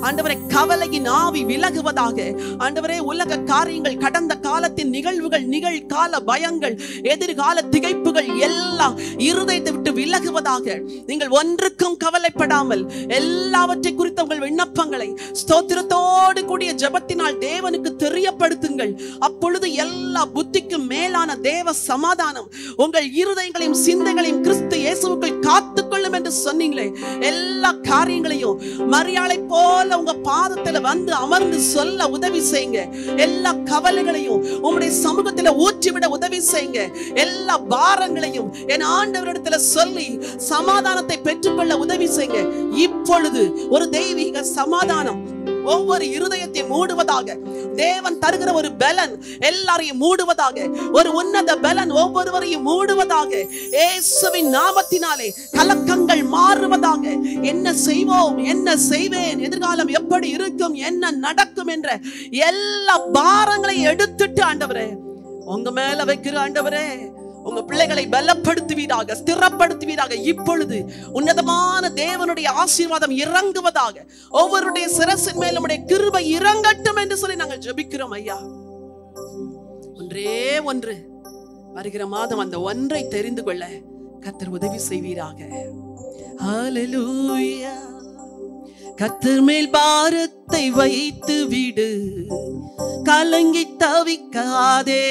ஆண்டவரே. கவலையின் ஆவி விலகுவதாக ஆண்டவரே. உலக காரியங்கள், கடந்த காலத்தின் நிகழ்வுகள், நிகழ்கால பயங்கள், எதிர்கால திகைப்புகள் எல்லாம் இருதயத்தை விட்டு விலகுவதாக. நீங்கள் ஒன்றுக்கும் கவலைப்படாமல் எல்லாவற்றை குறித்த உங்கள் விண்ணப்பங்களை ஸ்தோத்திரத்தோடு கூடிய ஜெபத்தினால் தேவனுக்கு தெரியப்படுத்துங்கள். அப்பொழுது எல்லா புத்திக்கும் மேலான தேவ சமாதானம் உங்கள் இருதயங்களையும் சிந்தைகளையும் கிறிஸ்து இயேசுவுக்குள் காத்துக்கொள்ளும் என்று சொன்னீங்களே. எல்லா காரியங்களையும் மரியாளை போல உங்க பாதத்துல வந்து அமர்ந்து சொல்ல உதவி செய்யுங்க. எல்லா கவலைகளையும் உங்களுடைய சமூகத்துல ஊற்றிவிட உதவி செய்யுங்க. எல்லா பாரங்களையும் என் ஆண்டவரிடத்துல சொல்லி சமாதானத்தை பெற்றுக்கொள்ள உதவி செய்யுங்க. இப்பொழுது ஒரு தெய்வீக சமாதானம் ஒவ்வொரு இருதயத்தை மூடுவதாக. தேவன் தருகிற ஒரு பலன் எல்லாரையும் மூடுவதாக. ஒரு உன்னத பலன் ஒவ்வொருவரையும் மூடுவதாக. இயேசுவின் நாமத்தினாலே கலக்கங்கள் மாறுவதாக. என்ன செய்வோம், என்ன செய்வேன், எதிர்காலம் எப்படி இருக்கும், என்ன நடக்கும் என்ற எல்லா பாரங்களை எடுத்துட்டு ஆண்டவரே உங்க மேல வைக்கிற ஆண்டவரே, உங்க பிள்ளைகளை பலப்படுத்துவீராக, ஸ்திரப்படுத்துவீராக. இப்பொழுது உன்னதமான தேவனுடைய ஆசீர்வாதம் இறங்குவதாக. ஒவ்வொருடைய சிரசின் மேல் நம்முடைய கிருபை இறங்கட்டும் என்று சொல்லி நாங்கள் ஜெபிக்கிறோம் ஐயா. ஒன்றே ஒன்று, வருகிற மாதம் அந்த ஒன்றை தெரிந்து கொள்ள கர்த்தர் உதவி செய்வீராக. ஹல்லேலூயா. கர்த்தர் மேல் பாரத்தை வைத்து விடு, கலங்கி தவிக்காதே.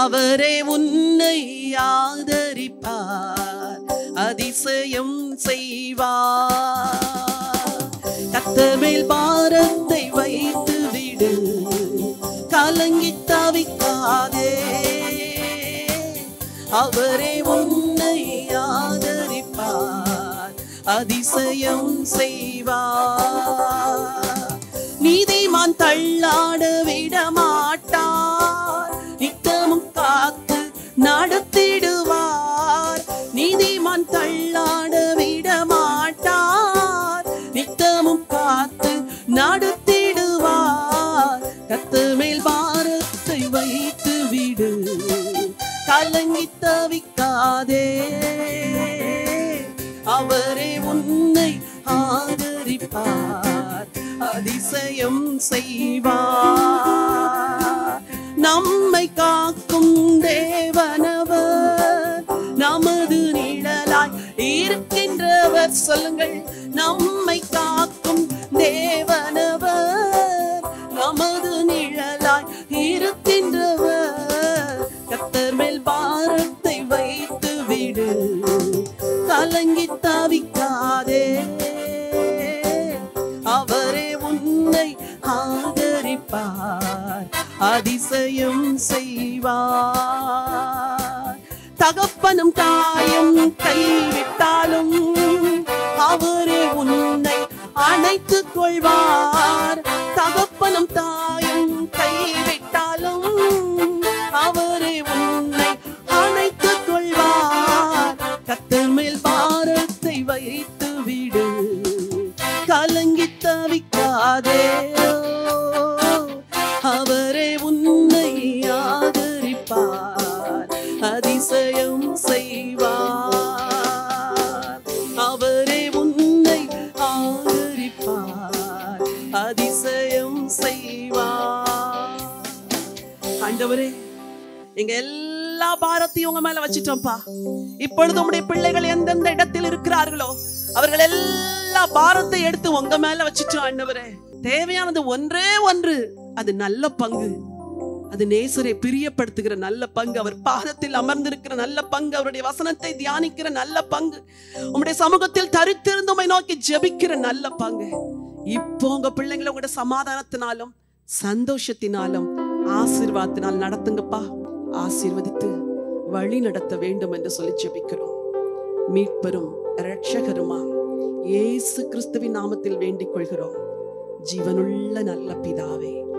அவரே உன்னை ஆதரிப்பார், அதிசயம் செய்வார். கர்த்தர் மேல் பாரத்தை வைத்து விடு, கலங்கி தவிக்காதே. அவரே உன்னை ஆதரிப்பார், அதிசயம் செய்வார். நீதிமான் தள்ளாட விட மாட்டார், நித்தமும் காத்து நடத்திடுவார். நீதிமான் தள்ளாட விட மாட்டார், நித்தமும் காத்து நடத்திடுவார். கர்த்தர் மேல் பாரத்தை வைத்து விடு, கலங்கி தவிக்காதே. அவரே உன்னை ஆதரிப்பார், அதிசயம் செய்வார். நம்மை காக்கும் தேவனவர், நமது நிழலாய் இருக்கின்றவர். சொல்லுங்கள், நம்மை காக்கும் தேவனவர், நமது நிழலாய் இருக்கின்றவர். கர்த்தர் மேல் பாரத்தை வைத்து விடு, கலங்கி தவிக்காதே. அவரே உன்னை ஆதரிப்பார், அதிசயம் செய்வார். தகப்பனும் தாயும் கைவிட்டாலும் அவரே உன்னை அணைத்துக் கொள்வார். தகப்பனும் தாயும் கைவிட்டாலும் அவரே உன்னை அணைத்துக் கொள்வார். கர்த்தர் மேல் பாரத்தை வைத்து விடு, கலங்கி தவிக்காதே. அவரே உன்னை ஆதரிப்பார், அதிசயம் செய்வார். அவரே உன்னை ஆதரிப்பார், அதிசயம் செய்வார். ஆண்டவரே, எங்க எல்லா பாரத்தையும் உங்க மேல வச்சிட்டோம்ப்பா. இப்பொழுது உங்களுடைய பிள்ளைகள் எந்தெந்த இடத்தில் இருக்கிறார்களோ அவர்கள் எல்லா பாரத்தை எடுத்து உங்க மேல வச்சிட்டோம் ஆண்டவரே. தேவையானது ஒன்றே ஒன்று, அது நல்ல பங்கு. அது நேசரை பிரியப்படுத்துகிற நல்ல பங்கு, அவர் பாதத்தில் அமர்ந்திருக்கிற நல்ல பங்கு, அவருடைய வசனத்தை தியானிக்கிற நல்ல பங்கு, உங்களுடைய சமூகத்தில் தரித்திருந்து உம்மை நோக்கி ஜெபிக்கிற நல்ல பங்கு. இப்போ உங்க பிள்ளைங்களை உங்களுடைய சமாதானத்தினாலும் சந்தோஷத்தினாலும் ஆசீர்வாதத்தினால் நடத்துங்கப்பா. ஆசீர்வதித்து வழி நடத்த வேண்டும் என்று சொல்லி ஜெபிக்கிறோம். மீட்பெரும் இரட்சகருமா இயேசு கிறிஸ்துவின் நாமத்தில் வேண்டிக் கொள்கிறோம். ஜீவனுள்ள நல்ல பிதாவே.